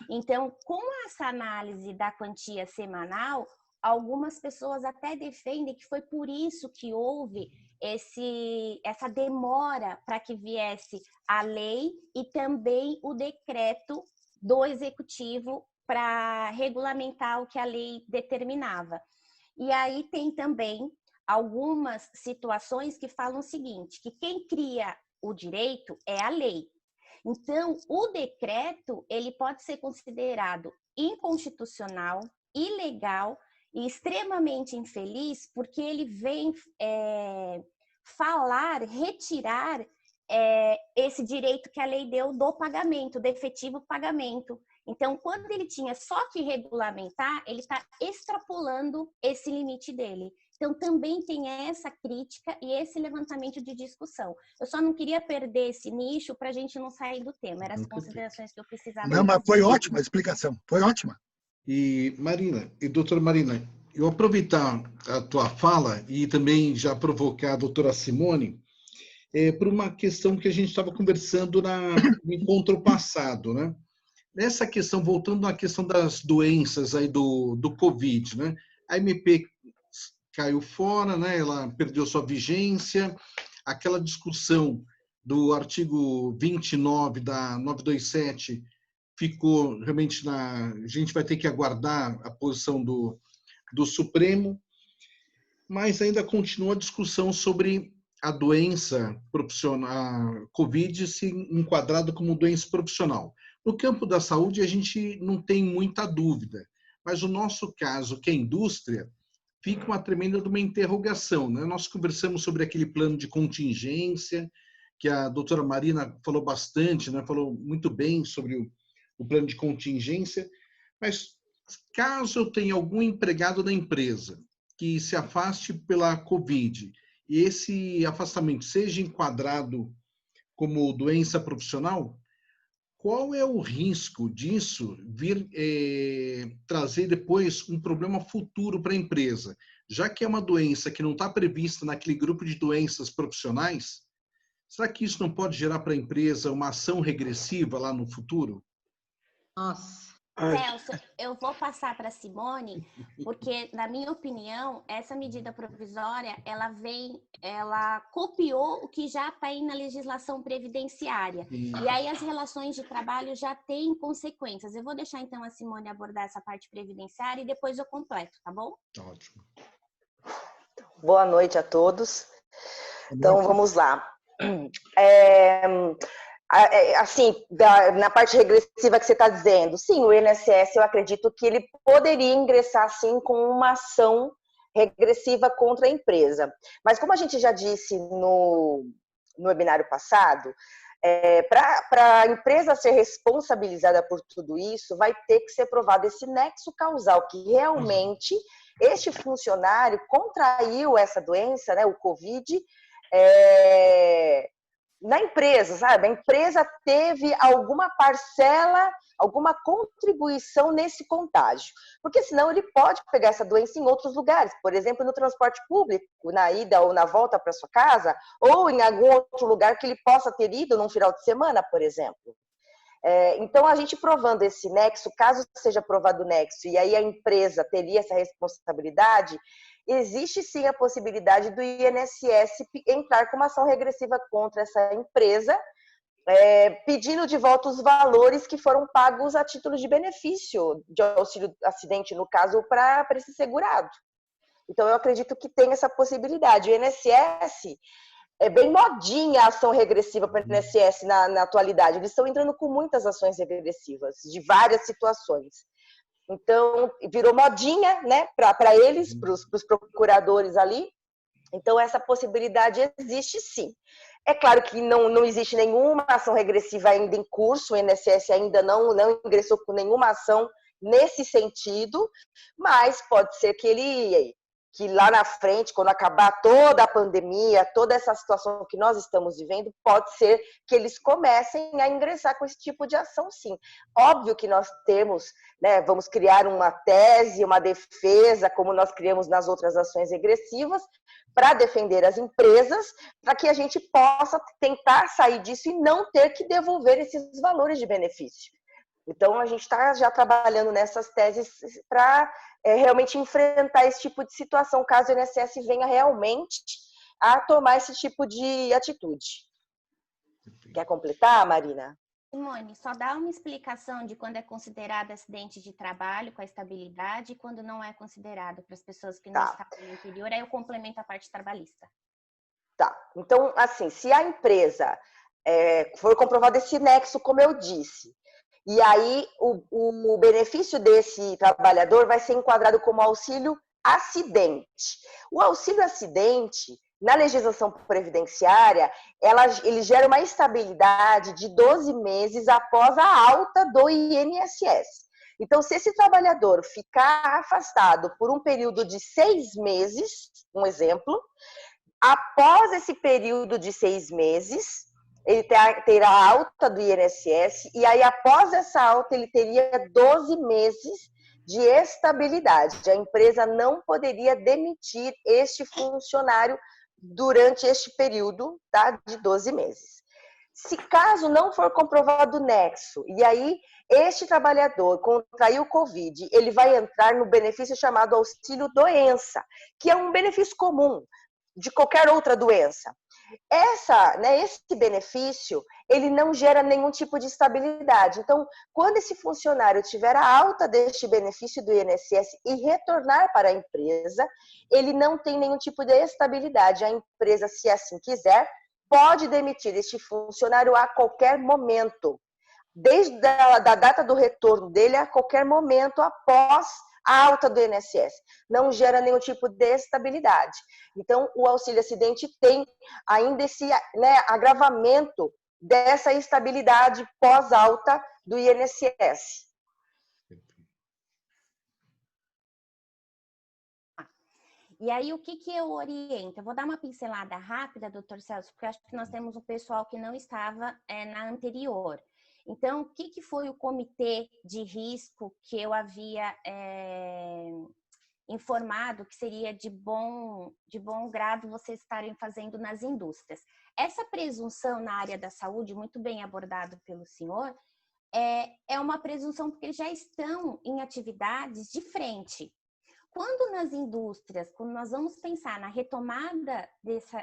Então, com essa análise da quantia semanal, algumas pessoas até defendem que foi por isso que houve essa demora para que viesse a lei e também o decreto do executivo para regulamentar o que a lei determinava. E aí tem também algumas situações que falam o seguinte, que quem cria o direito é a lei. Então, o decreto, ele pode ser considerado inconstitucional, ilegal e extremamente infeliz, porque ele vem retirar esse direito que a lei deu do pagamento, do efetivo pagamento. Então, quando ele tinha só que regulamentar, ele está extrapolando esse limite dele. Então, também tem essa crítica e esse levantamento de discussão. Eu só não queria perder esse nicho para a gente não sair do tema. Eram as considerações que eu precisava. Não, mas foi ótima a explicação. Foi ótima. E, Marina, e doutora Marina, eu aproveitar a tua fala e também já provocar a doutora Simone por uma questão que a gente estava conversando no encontro passado, né? Nessa questão, voltando à questão das doenças aí do Covid, né? A MP caiu fora, né? Ela perdeu sua vigência, aquela discussão do artigo 29 da 927 ficou realmente a gente vai ter que aguardar a posição do Supremo, mas ainda continua a discussão sobre a doença profissional, a Covid se enquadrada como doença profissional. No campo da saúde, a gente não tem muita dúvida, mas o nosso caso, que é a indústria, fica uma tremenda de uma interrogação, né? Nós conversamos sobre aquele plano de contingência, que a doutora Marina falou bastante, né? Falou muito bem sobre o plano de contingência, mas caso eu tenha algum empregado da empresa que se afaste pela Covid e esse afastamento seja enquadrado como doença profissional, qual é o risco disso vir trazer depois um problema futuro para a empresa? Já que é uma doença que não está prevista naquele grupo de doenças profissionais, será que isso não pode gerar para a empresa uma ação regressiva lá no futuro? Nossa, Celso, eu vou passar para a Simone, porque, na minha opinião, essa medida provisória, ela copiou o que já está aí na legislação previdenciária. E aí as relações de trabalho já têm consequências. Eu vou deixar, então, a Simone abordar essa parte previdenciária e depois eu completo, tá bom? Ótimo. Boa noite a todos. Então, vamos lá. Assim, na parte regressiva que você está dizendo, sim, o INSS, eu acredito que ele poderia ingressar, sim, com uma ação regressiva contra a empresa. Mas como a gente já disse no webinário passado, para a empresa ser responsabilizada por tudo isso, vai ter que ser provado esse nexo causal, que realmente este funcionário contraiu essa doença, né, o Covid, na empresa, sabe? A empresa teve alguma parcela, alguma contribuição nesse contágio. Porque senão ele pode pegar essa doença em outros lugares, por exemplo, no transporte público, na ida ou na volta para sua casa, ou em algum outro lugar que ele possa ter ido num final de semana, por exemplo. Então, a gente provando esse nexo, caso seja provado o nexo, e aí a empresa teria essa responsabilidade, existe sim a possibilidade do INSS entrar com uma ação regressiva contra essa empresa, pedindo de volta os valores que foram pagos a título de benefício de auxílio acidente, no caso, para esse segurado. Então, eu acredito que tem essa possibilidade. O INSS é bem modinha a ação regressiva para o INSS na atualidade. Eles estão entrando com muitas ações regressivas, de várias situações. Então, virou modinha, né, para eles, para os procuradores ali. Então, essa possibilidade existe sim. É claro que não existe nenhuma ação regressiva ainda em curso, o INSS ainda não ingressou com nenhuma ação nesse sentido, mas pode ser que lá na frente, quando acabar toda a pandemia, toda essa situação que nós estamos vivendo, pode ser que eles comecem a ingressar com esse tipo de ação, sim. Óbvio que nós temos, né, vamos criar uma tese, uma defesa, como nós criamos nas outras ações regressivas, para defender as empresas, para que a gente possa tentar sair disso e não ter que devolver esses valores de benefício. Então, a gente está já trabalhando nessas teses para realmente enfrentar esse tipo de situação, caso o INSS venha realmente a tomar esse tipo de atitude. Quer completar, Marina? Simone, só dá uma explicação de quando é considerado acidente de trabalho com a estabilidade e quando não é considerado, para as pessoas que não estavam no interior, aí eu complemento a parte trabalhista. Tá, então, assim, se a empresa for comprovado esse nexo, como eu disse, e aí o benefício desse trabalhador vai ser enquadrado como auxílio acidente. O auxílio acidente, na legislação previdenciária, ele gera uma estabilidade de 12 meses após a alta do INSS. Então, se esse trabalhador ficar afastado por um período de 6 meses, um exemplo, após esse período de 6 meses, ele terá a alta do INSS, e aí após essa alta ele teria 12 meses de estabilidade. A empresa não poderia demitir este funcionário durante este período, tá, de 12 meses. Se caso não for comprovado o nexo, e aí este trabalhador contraiu o Covid, ele vai entrar no benefício chamado auxílio doença, que é um benefício comum de qualquer outra doença. Esse benefício, ele não gera nenhum tipo de estabilidade. Então, quando esse funcionário tiver a alta deste benefício do INSS e retornar para a empresa, ele não tem nenhum tipo de estabilidade. A empresa, se assim quiser, pode demitir este funcionário a qualquer momento, desde a data do retorno dele a qualquer momento após a alta do INSS. Não gera nenhum tipo de estabilidade. Então, o auxílio acidente tem ainda esse, né, agravamento dessa instabilidade pós-alta do INSS. E aí, o que eu oriento? Eu vou dar uma pincelada rápida, doutor Celso, porque eu acho que nós temos um pessoal que não estava na anterior. Então, o que foi o comitê de risco que eu havia informado que seria de bom grado vocês estarem fazendo nas indústrias? Essa presunção na área da saúde, muito bem abordado pelo senhor, é uma presunção porque eles já estão em atividades de frente. Quando nas indústrias, quando nós vamos pensar na retomada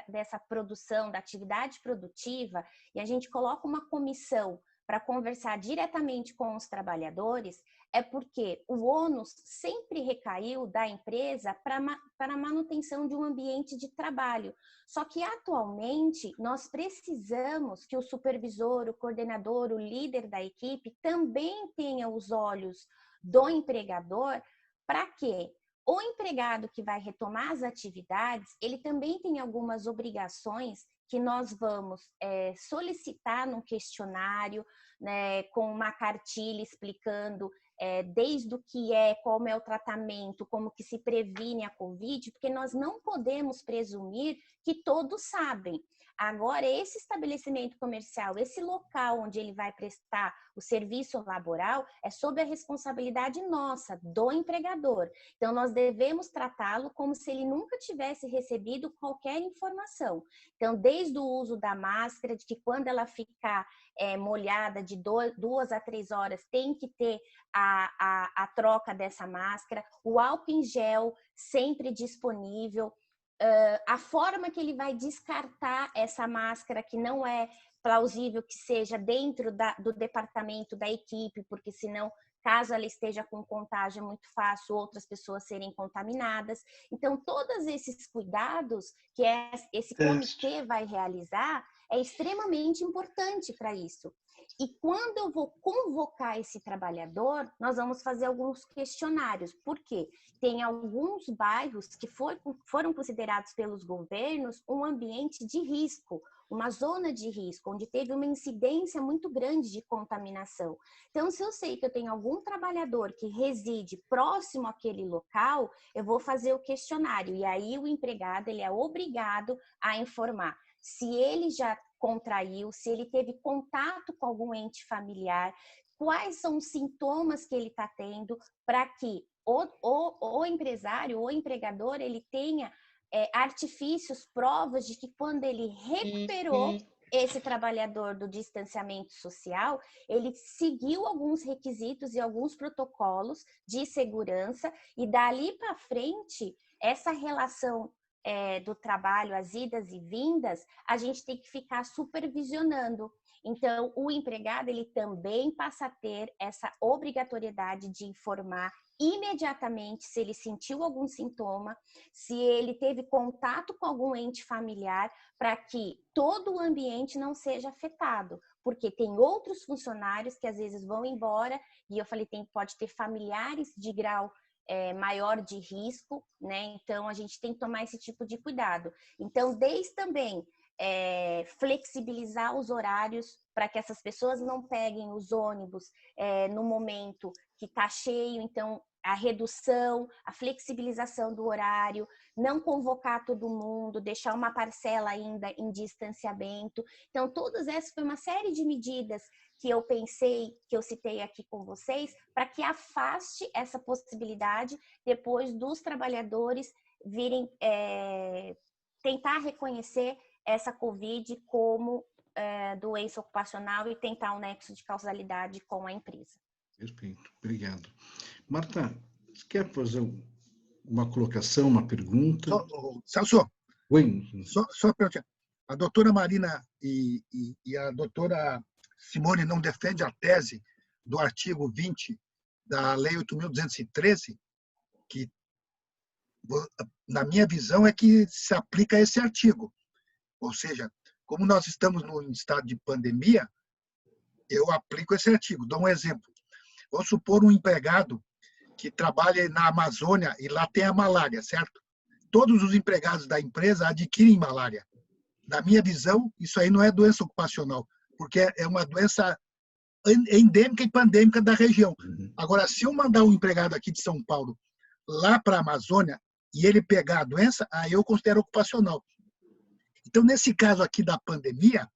dessa produção, da atividade produtiva, e a gente coloca uma comissão para conversar diretamente com os trabalhadores, é porque o ônus sempre recaiu da empresa para a manutenção de um ambiente de trabalho. Só que atualmente nós precisamos que o supervisor, o coordenador, o líder da equipe também tenha os olhos do empregador. Para quê? O empregado que vai retomar as atividades, ele também tem algumas obrigações que nós vamos solicitar num questionário, né, com uma cartilha explicando desde o que como é o tratamento, como que se previne a Covid, porque nós não podemos presumir que todos sabem. Agora, esse estabelecimento comercial, esse local onde ele vai prestar o serviço laboral, é sob a responsabilidade nossa, do empregador. Então, nós devemos tratá-lo como se ele nunca tivesse recebido qualquer informação. Então, desde o uso da máscara, de que quando ela ficar molhada de 2 a 3 horas, tem que ter a troca dessa máscara, o álcool em gel sempre disponível, a forma que ele vai descartar essa máscara, que não é plausível que seja dentro do departamento da equipe, porque senão, caso ela esteja com contágio, é muito fácil outras pessoas serem contaminadas. Então, todos esses cuidados que esse comitê vai realizar é extremamente importante para isso. E quando eu vou convocar esse trabalhador, nós vamos fazer alguns questionários. Por quê? Tem alguns bairros que foram considerados pelos governos um ambiente de risco, uma zona de risco, onde teve uma incidência muito grande de contaminação. Então, se eu sei que eu tenho algum trabalhador que reside próximo àquele local, eu vou fazer o questionário. E aí o empregado ele é obrigado a informar se ele já contraiu, se ele teve contato com algum ente familiar, quais são os sintomas que ele está tendo, para que o empresário, o empregador, ele tenha artifícios, provas de que quando ele recuperou esse trabalhador do distanciamento social, ele seguiu alguns requisitos e alguns protocolos de segurança, e dali para frente, essa relação do trabalho, as idas e vindas, a gente tem que ficar supervisionando. Então, o empregado, ele também passa a ter essa obrigatoriedade de informar imediatamente se ele sentiu algum sintoma, se ele teve contato com algum ente familiar, para que todo o ambiente não seja afetado, porque tem outros funcionários que às vezes vão embora, e eu falei, pode ter familiares de grau maior de risco, né? Então, a gente tem que tomar esse tipo de cuidado. Então, desde também flexibilizar os horários para que essas pessoas não peguem os ônibus no momento que está cheio, então a redução, a flexibilização do horário, não convocar todo mundo, deixar uma parcela ainda em distanciamento. Então, todas essas foi uma série de medidas que eu pensei, que eu citei aqui com vocês, para que afaste essa possibilidade depois dos trabalhadores virem tentar reconhecer essa Covid como doença ocupacional e tentar um nexo de causalidade com a empresa. Perfeito, obrigado. Marta, você quer fazer uma colocação, uma pergunta? Celso, Oi. Só perguntar. A doutora Marina e a doutora Simone não defendem a tese do artigo 20 da Lei 8.213, que, na minha visão, é que se aplica a esse artigo. Ou seja, como nós estamos no estado de pandemia, eu aplico esse artigo. Dou um exemplo. Vamos supor um empregado que trabalha na Amazônia e lá tem a malária, certo? Todos os empregados da empresa adquirem malária. Na minha visão, isso aí não é doença ocupacional, porque é uma doença endêmica e pandêmica da região. Agora, se eu mandar um empregado aqui de São Paulo lá para a Amazônia e ele pegar a doença, aí eu considero ocupacional. Então, nesse caso aqui da pandemia,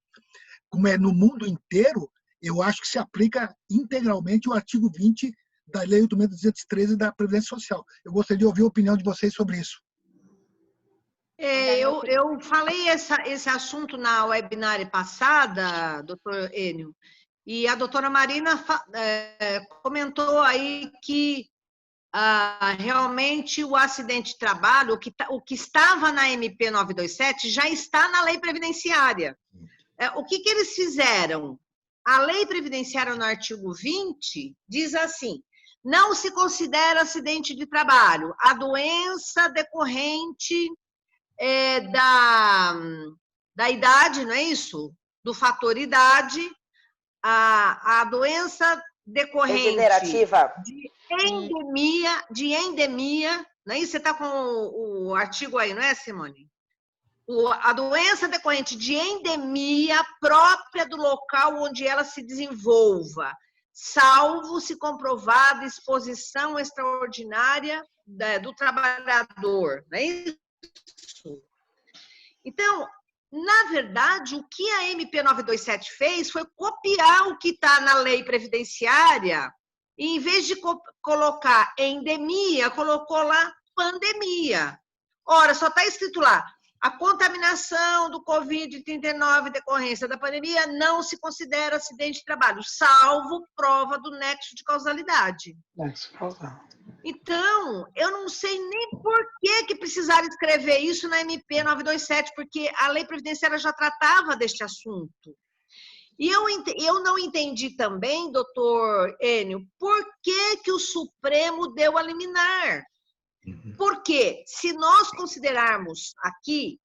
como é no mundo inteiro, eu acho que se aplica integralmente o artigo 20 da Lei 8.213 da Previdência Social. Eu gostaria de ouvir a opinião de vocês sobre isso. Eu falei esse assunto na webinária passada, doutor Enio, E a doutora Marina comentou aí que realmente o acidente de trabalho, o que estava na MP 927, já está na lei previdenciária. O que eles fizeram? A lei previdenciária, no artigo 20, diz assim: não se considera acidente de trabalho a doença decorrente da idade, não é isso? Do fator idade, a doença decorrente de endemia, não é isso? Você está com o artigo aí, não é, Simone? A doença decorrente de endemia própria do local onde ela se desenvolva, salvo se comprovada exposição extraordinária do trabalhador, não é isso? Então, na verdade, o que a MP 927 fez foi copiar o que está na lei previdenciária e, em vez de colocar endemia, colocou lá pandemia. Ora, só está escrito lá: a contaminação do Covid-19 decorrência da pandemia não se considera acidente de trabalho, salvo prova do nexo de causalidade. Nexo causal. Então, eu não sei nem por que precisaram escrever isso na MP 927, porque a lei previdenciária já tratava deste assunto. E eu não entendi também, doutor Enio, por que o Supremo deu a liminar. Porque, se nós considerarmos aqui,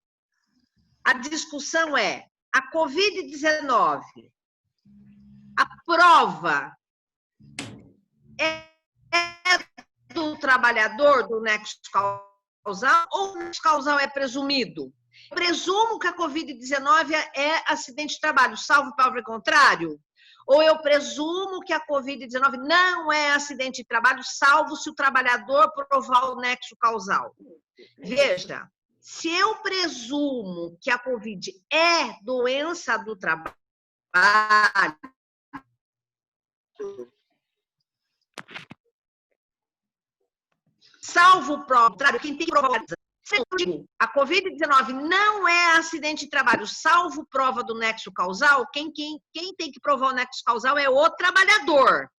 a discussão é a Covid-19, a prova é do trabalhador, do nexo causal, ou o nexo causal é presumido? Eu presumo que a Covid-19 é acidente de trabalho, salvo prova contrário? Ou eu presumo que a Covid-19 não é acidente de trabalho, salvo se o trabalhador provar o nexo causal? Veja, se eu presumo que a Covid é doença do trabalho, salvo prova contrário, quem tem que provar a Covid-19 não é acidente de trabalho, salvo prova do nexo causal, quem tem que provar o nexo causal é o trabalhador.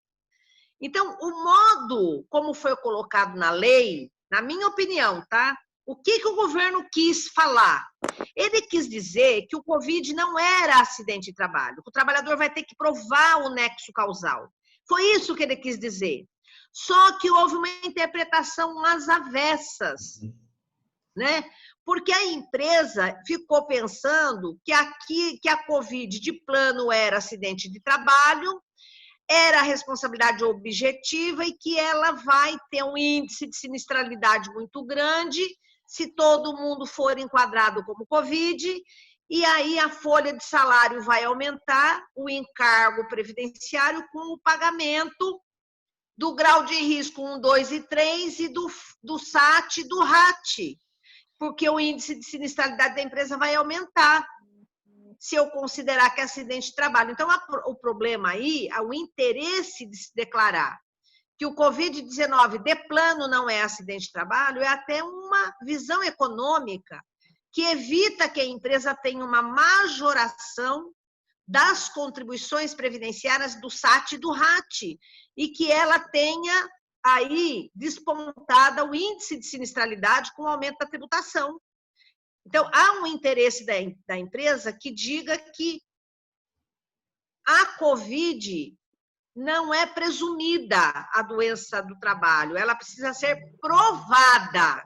Então, o modo como foi colocado na lei, na minha opinião, tá? O que o governo quis falar? Ele quis dizer que o Covid não era acidente de trabalho, o trabalhador vai ter que provar o nexo causal. Foi isso que ele quis dizer. Só que houve uma interpretação às avessas, né? Porque a empresa ficou pensando que a Covid de plano era acidente de trabalho, era responsabilidade objetiva e que ela vai ter um índice de sinistralidade muito grande se todo mundo for enquadrado como Covid, e aí a folha de salário vai aumentar, o encargo previdenciário com o pagamento do grau de risco 1, 2 e 3 e do SAT e do RAT, porque o índice de sinistralidade da empresa vai aumentar se eu considerar que é acidente de trabalho. Então, o problema aí, o interesse de se declarar que o Covid-19 de plano não é acidente de trabalho, é até uma visão econômica que evita que a empresa tenha uma majoração das contribuições previdenciárias do SAT e do RAT, e que ela tenha aí despontada o índice de sinistralidade com o aumento da tributação. Então, há um interesse da empresa que diga que a Covid não é presumida a doença do trabalho, ela precisa ser provada.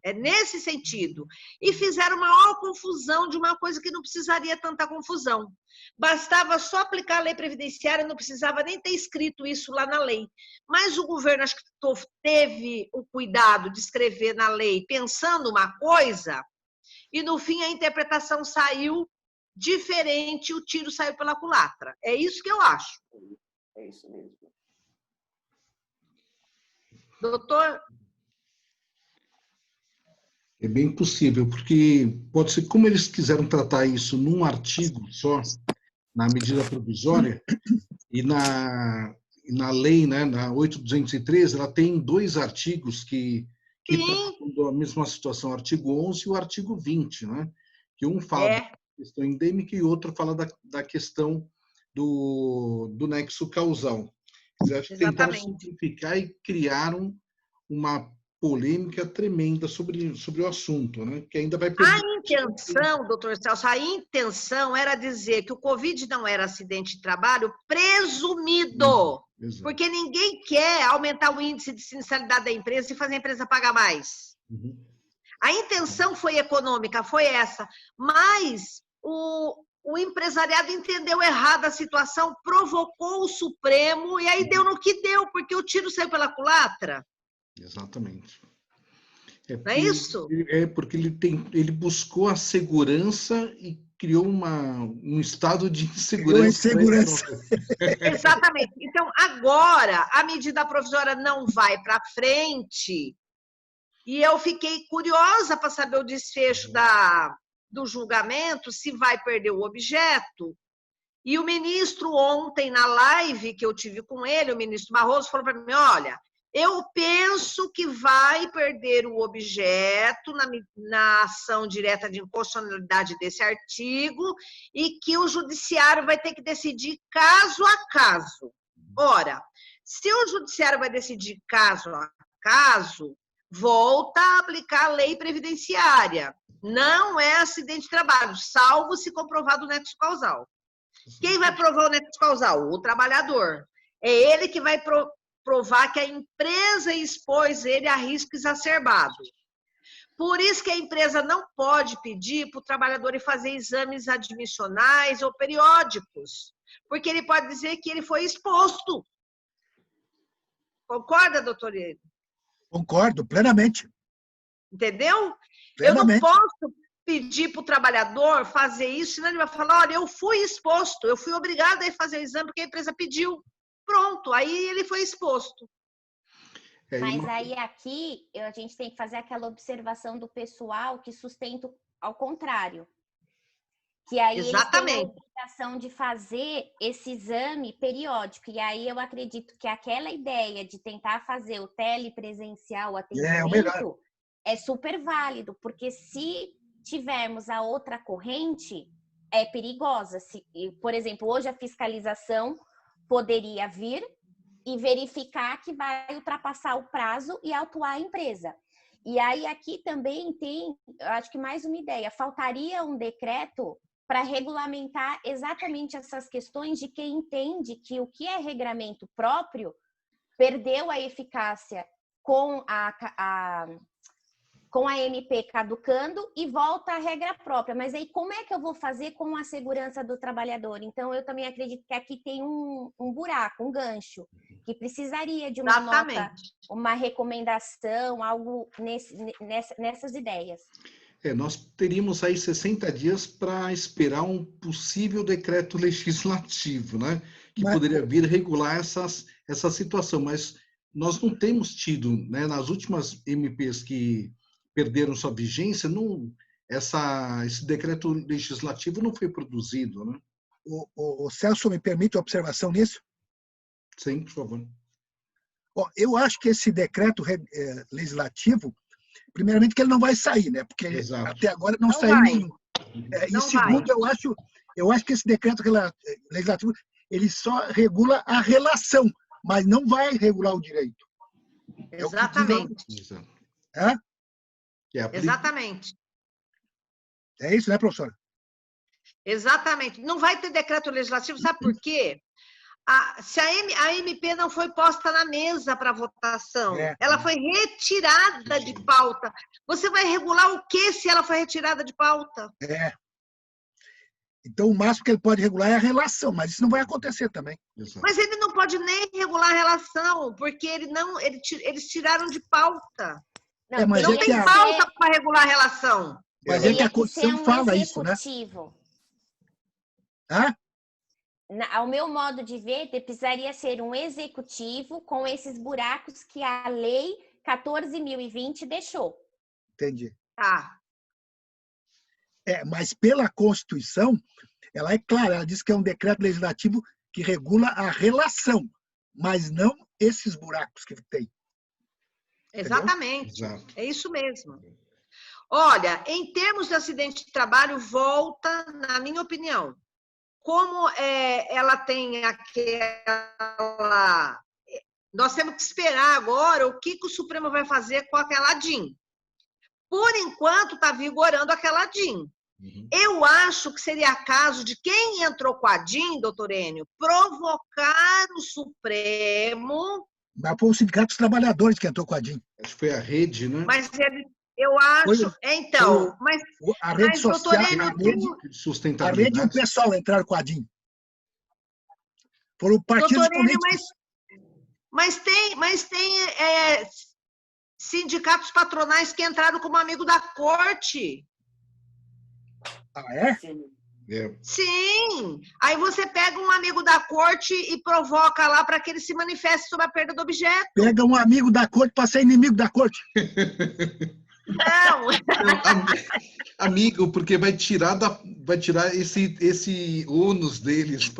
É nesse sentido. E fizeram maior confusão de uma coisa que não precisaria tanta confusão. Bastava só aplicar a lei previdenciária, não precisava nem ter escrito isso lá na lei. Mas o governo, acho que teve o cuidado de escrever na lei pensando uma coisa, e no fim a interpretação saiu diferente, o tiro saiu pela culatra. É isso que eu acho. É isso mesmo. Doutor? É bem possível, porque pode ser, como eles quiseram tratar isso num artigo só, na medida provisória, e na lei, né, na 8.213, ela tem 2 artigos que tratam da mesma situação, o artigo 11 e o artigo 20, né? Que um fala da questão endêmica e outro fala da questão do nexo causal. Eles tentaram simplificar e criaram uma polêmica tremenda sobre o assunto, né? Que ainda vai A intenção, doutor Celso, a intenção era dizer que o Covid não era acidente de trabalho presumido, porque ninguém quer aumentar o índice de sinistralidade da empresa e fazer a empresa pagar mais. A intenção foi econômica, foi essa, mas o empresariado entendeu errado a situação, provocou o Supremo e aí deu no que deu, porque o tiro saiu pela culatra. Exatamente. Não é isso? Porque ele buscou a segurança e criou um estado de insegurança. Exatamente. Então, agora, a medida provisória não vai para frente e eu fiquei curiosa para saber o desfecho do julgamento, se vai perder o objeto. E o ministro, ontem, na live que eu tive com ele, o ministro Barroso, falou para mim, olha, eu penso que vai perder o objeto na ação direta de inconstitucionalidade desse artigo e que o judiciário vai ter que decidir caso a caso. Ora, se o judiciário vai decidir caso a caso, volta a aplicar a lei previdenciária. Não é acidente de trabalho, salvo se comprovado o nexo causal. Quem vai provar o nexo causal? O trabalhador. É ele que vai provar que a empresa expôs ele a risco exacerbado. Por isso que a empresa não pode pedir para o trabalhador ir fazer exames admissionais ou periódicos, porque ele pode dizer que ele foi exposto. Concorda, doutor Ian? Concordo, plenamente. Entendeu? Plenamente. Eu não posso pedir para o trabalhador fazer isso, senão ele vai falar, olha, eu fui exposto, eu fui obrigada a ir fazer o exame porque a empresa pediu. Pronto, aí ele foi exposto. Mas aí aqui a gente tem que fazer aquela observação do pessoal que sustenta ao contrário. Que aí Exatamente. eles têm a obrigação de fazer esse exame periódico. E aí eu acredito que aquela ideia de tentar fazer o telepresencial atendimento é super válido, porque se tivermos a outra corrente, é perigosa. Por exemplo, hoje a fiscalização poderia vir e verificar que vai ultrapassar o prazo e autuar a empresa. E aí aqui também tem, eu acho que mais uma ideia, faltaria um decreto para regulamentar exatamente essas questões de quem entende que o que é regramento próprio perdeu a eficácia com a MP caducando e volta à regra própria. Mas aí como é que eu vou fazer com a segurança do trabalhador? Então eu também acredito que aqui tem um buraco, um gancho, que precisaria de uma nota, uma recomendação, algo nessas ideias. Nós teríamos aí 60 dias para esperar um possível decreto legislativo, né? Que poderia vir regular essa situação, mas nós não temos tido, né, nas últimas MPs que perderam sua vigência, esse decreto legislativo não foi produzido, né? O Celso, me permite uma observação nisso? Sim, por favor. Eu acho que esse decreto legislativo, primeiramente que ele não vai sair, né? Porque até agora não saiu nenhum. E segundo, eu acho que esse decreto legislativo ele só regula a relação, mas não vai regular o direito. Exatamente. Exatamente. É isso, né, professora? Exatamente. Não vai ter decreto legislativo, sabe por quê? Se a MP não foi posta na mesa para votação, ela foi retirada de pauta. Você vai regular o que se ela foi retirada de pauta? Então, o máximo que ele pode regular é a relação, mas isso não vai acontecer também. Mas ele não pode nem regular a relação, porque eles tiraram de pauta. Não tem pauta para regular a relação. Mas é que a Constituição fala isso, né? Ao meu modo de ver, precisaria ser um executivo com esses buracos que a lei 14.020 deixou. Entendi. Mas pela Constituição, ela é clara, ela diz que é um decreto legislativo que regula a relação, mas não esses buracos que tem. Exatamente. É isso mesmo. Olha, em termos de acidente de trabalho, volta, na minha opinião, como ela tem aquela... Nós temos que esperar agora o que o Supremo vai fazer com aquela DIN. Por enquanto, está vigorando aquela DIN. Eu acho que seria caso de quem entrou com a DIN, doutor Enio, provocar o Supremo... Mas foi o Sindicato dos Trabalhadores que entrou com a DIN. Acho que foi a rede, né? Mas eu acho... Então, mas a rede social, doutor Enio, a rede e Sustentabilidade. o pessoal entraram com a DIN. Foram partidos doutor Enio, políticos. mas tem sindicatos patronais que entraram como amigo da corte. Ah, é? Sim! Aí você pega um amigo da corte e provoca lá para que ele se manifeste sobre a perda do objeto. Pega um amigo da corte para ser inimigo da corte. Não! Amigo, porque vai tirar esse ônus deles.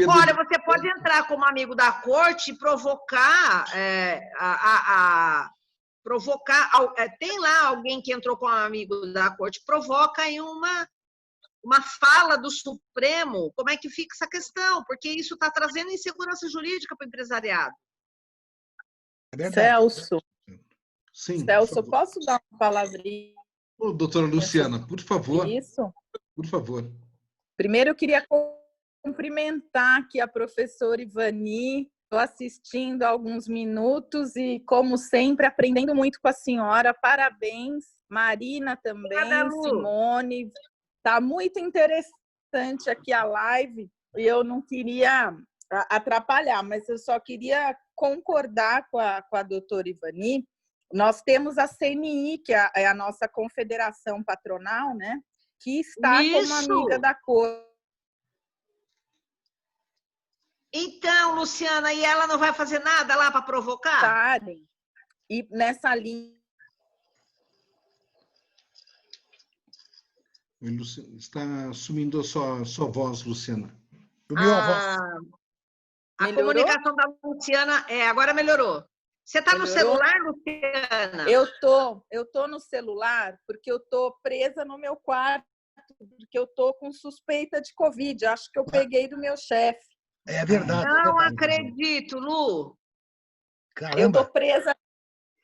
Olha, você pode entrar como amigo da corte e provocar tem lá alguém que entrou como amigo da corte, provoca aí uma fala do Supremo, como é que fica essa questão, porque isso está trazendo insegurança jurídica para o empresariado. Celso, sim, Celso, posso dar uma palavrinha? Ô, doutora Luciana, por favor. Isso. Por favor. Primeiro, eu queria cumprimentar aqui a professora Ivani. Estou assistindo há alguns minutos e, como sempre, aprendendo muito com a senhora. Parabéns. Marina também, Simone. Está muito interessante aqui a live e eu não queria atrapalhar, mas eu só queria concordar com a doutora Ivani. Nós temos a CNI, que é a nossa confederação patronal, né? Que está como amiga da corte. Então, Luciana, e ela não vai fazer nada lá para provocar? E nessa linha... Está sumindo a sua voz, Luciana. A comunicação da Luciana... agora melhorou. Você está no celular, Luciana? Eu tô no celular porque eu tô presa no meu quarto, porque eu tô com suspeita de Covid. Acho que eu peguei do meu chefe. É verdade. Não acredito, Lu. Caramba. Eu tô presa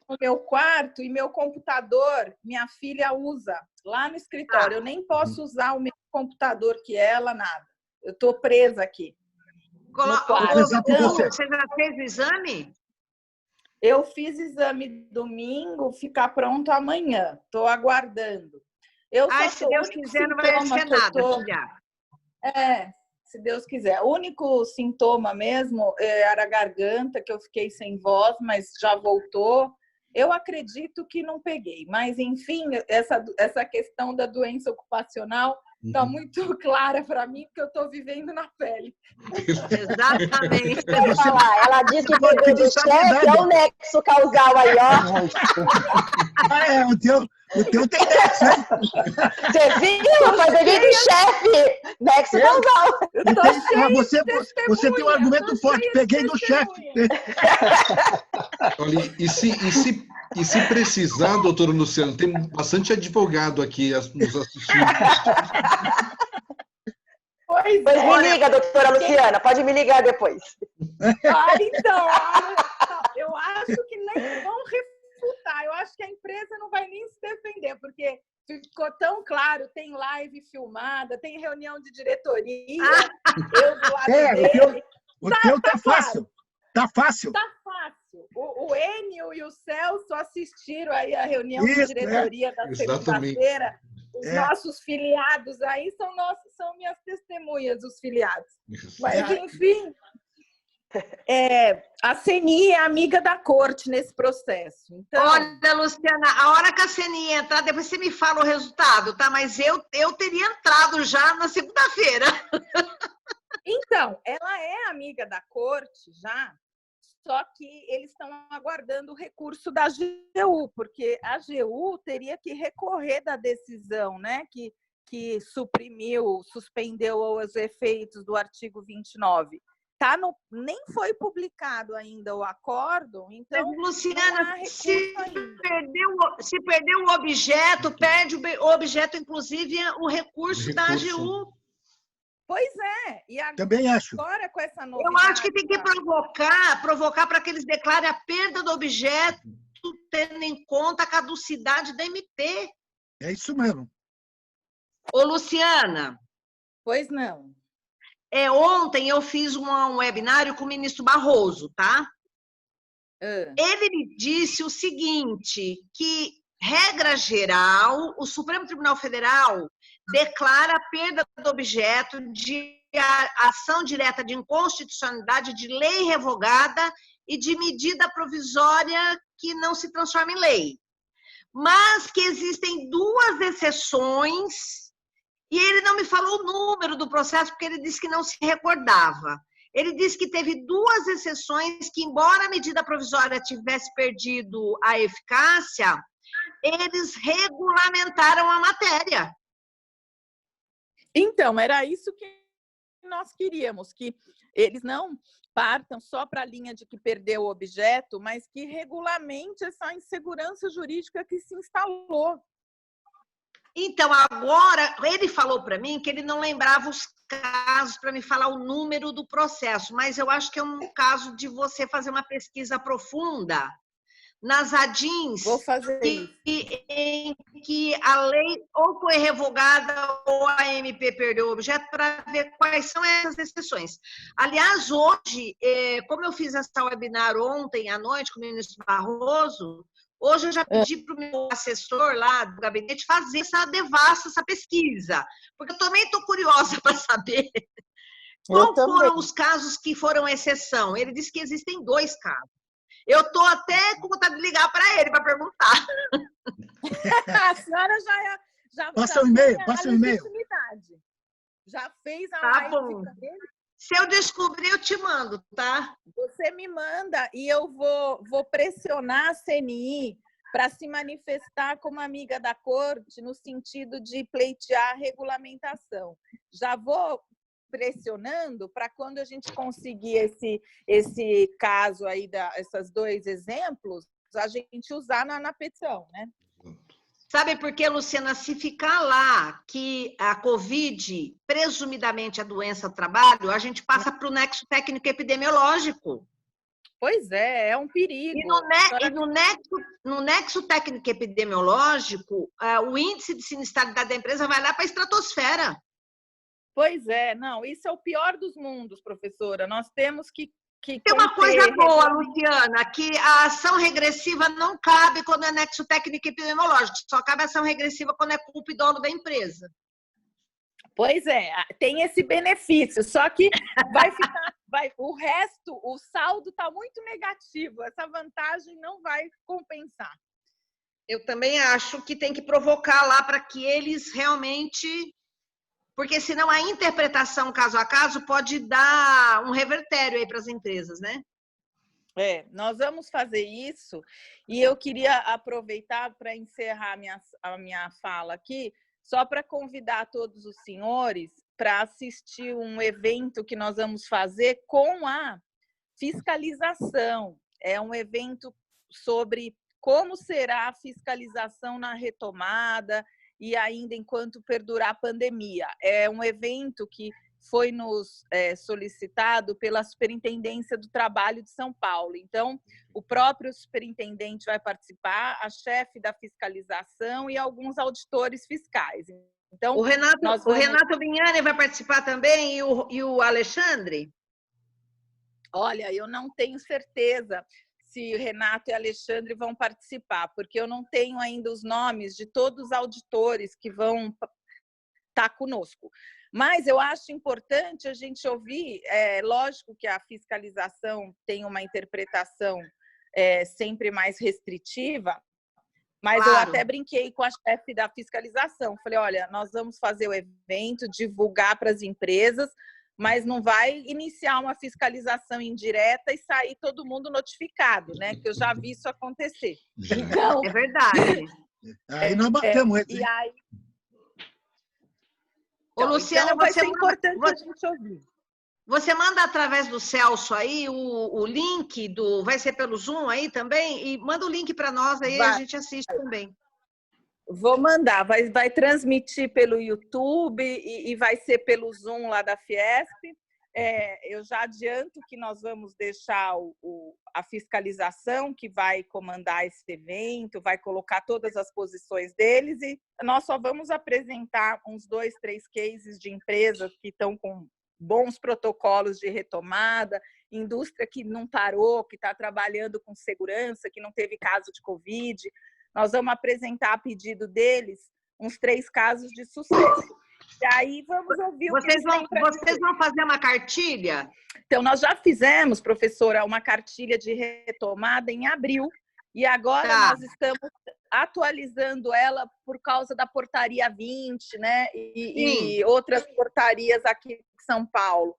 no meu quarto e meu computador, minha filha usa lá no escritório. Eu nem posso usar o mesmo computador que ela, nada. Eu tô presa aqui. Você já fez o exame? Eu fiz exame domingo, ficar pronto amanhã. Estou aguardando. Se Deus quiser, não vai acontecer nada, filha. Se Deus quiser. O único sintoma mesmo era a garganta, que eu fiquei sem voz, mas já voltou. Eu acredito que não peguei. Mas, enfim, essa questão da doença ocupacional está muito clara para mim, porque eu estou vivendo na pele. Exatamente. Ela disse que pegou do chefe, é o nexo causal aí, ó. O teu tem nexo, hein? Você viu? Mas peguei do chefe. Nexo causal. Você tem um argumento forte. Peguei do chefe. Olha, e se precisar, doutora Luciana, tem bastante advogado aqui nos assistindo. Pois me liga, doutora Luciana. Pode me ligar depois. Então, eu acho que nem vão refutar. Eu acho que a empresa não vai nem se defender, porque ficou tão claro, tem live filmada, tem reunião de diretoria, eu do lado dele. O teu tá fácil. Tá fácil. Tá fácil. O Enio e o Celso assistiram aí a reunião de diretoria da segunda-feira. Os nossos filiados aí são minhas testemunhas, os filiados. Mas, enfim, a CNI é amiga da corte nesse processo. Então... Olha, Luciana, a hora que a CNI entrar, depois você me fala o resultado, tá? Mas eu teria entrado já na segunda-feira. Então, ela é amiga da corte já, só que eles estão aguardando o recurso da AGU, porque a AGU teria que recorrer da decisão, né, que suspendeu os efeitos do artigo 29. Nem foi publicado ainda o acordo, então... Mas, Luciana, se perdeu o objeto, perde o objeto, inclusive o recurso da AGU. Pois é. E Também acho. agora com essa novidade... Eu acho que tem que provocar para que eles declarem a perda do objeto, tendo em conta a caducidade da MP. É isso mesmo. Ô, Luciana. Pois não. Ontem eu fiz um webinário com o ministro Barroso, tá? Ele me disse o seguinte, que, regra geral, o Supremo Tribunal Federal declara a perda do objeto de ação direta de inconstitucionalidade, de lei revogada e de medida provisória que não se transforma em lei. Mas que existem 2 exceções, e ele não me falou o número do processo, porque ele disse que não se recordava. Ele disse que teve 2 exceções que, embora a medida provisória tivesse perdido a eficácia, eles regulamentaram a matéria. Então, era isso que nós queríamos, que eles não partam só para a linha de que perdeu o objeto, mas que regulamente essa insegurança jurídica que se instalou. Então, agora, ele falou para mim que ele não lembrava os casos para me falar o número do processo, mas eu acho que é um caso de você fazer uma pesquisa profunda nas ADINs em que a lei ou foi revogada ou a MP perdeu o objeto, para ver quais são essas exceções. Aliás, hoje, como eu fiz essa webinar ontem à noite com o ministro Barroso, hoje eu já pedi para o meu assessor lá do gabinete fazer essa devassa, essa pesquisa, porque eu também estou curiosa para saber qual foram os casos que foram exceção. Ele disse que existem 2 casos. Eu estou até com vontade de ligar para ele para perguntar. A senhora já passa o e-mail, passa o e-mail. Já fez a live dele? Se eu descobrir, eu te mando, tá? Você me manda e eu vou pressionar a CNI para se manifestar como amiga da corte no sentido de pleitear a regulamentação. Já vou pressionando para quando a gente conseguir esse caso aí, esses 2 exemplos, a gente usar na petição, né? Sabe por quê, Luciana? Se ficar lá que a Covid, presumidamente a doença do trabalho, a gente passa para o nexo técnico epidemiológico. Pois é um perigo. E no nexo técnico epidemiológico, o índice de sinistralidade da empresa vai lá para a estratosfera. Pois é, não, isso é o pior dos mundos, professora. Nós temos que tem uma coisa boa, Luciana, que a ação regressiva não cabe quando é nexo técnico epidemiológico, só cabe a ação regressiva quando é culpa e dolo da empresa. Pois é, tem esse benefício, só que o resto, o saldo está muito negativo, essa vantagem não vai compensar. Eu também acho que tem que provocar lá para que eles realmente... Porque senão a interpretação caso a caso pode dar um revertério aí para as empresas, né? Nós vamos fazer isso e eu queria aproveitar para encerrar a minha fala aqui, só para convidar todos os senhores para assistir um evento que nós vamos fazer com a fiscalização. É um evento sobre como será a fiscalização na retomada e ainda enquanto perdurar a pandemia. É um evento que foi nos solicitado pela Superintendência do Trabalho de São Paulo. Então, o próprio superintendente vai participar, a chefe da fiscalização e alguns auditores fiscais. Então, o Renato Vignani vai participar também e o Alexandre? Olha, eu não tenho certeza se Renato e Alexandre vão participar, porque eu não tenho ainda os nomes de todos os auditores que vão estar conosco. Mas eu acho importante a gente ouvir, lógico que a fiscalização tem uma interpretação sempre mais restritiva, mas claro. Eu até brinquei com a chefe da fiscalização. Falei, olha, nós vamos fazer o evento, divulgar para as empresas, mas não vai iniciar uma fiscalização indireta e sair todo mundo notificado, né? Que eu já vi isso acontecer. Então, é verdade. Aí nós batemos. E aí... Ô, Luciana, então vai ser importante a gente ouvir. Você manda através do Celso aí o link vai ser pelo Zoom aí também? E manda o link para nós aí, a gente assiste também. Vou mandar, vai transmitir pelo YouTube e vai ser pelo Zoom lá da Fiesp. Eu já adianto que nós vamos deixar a fiscalização que vai comandar esse evento, vai colocar todas as posições deles e nós só vamos apresentar uns 2, 3 cases de empresas que estão com bons protocolos de retomada, indústria que não parou, que está trabalhando com segurança, que não teve caso de Covid. Nós vamos apresentar a pedido deles uns 3 casos de sucesso. E aí vamos ouvir o que eles têm para dizer. Vocês vão fazer uma cartilha? Então, nós já fizemos, professora, uma cartilha de retomada em abril. E agora nós estamos atualizando ela por causa da portaria 20, né? E outras portarias aqui em São Paulo.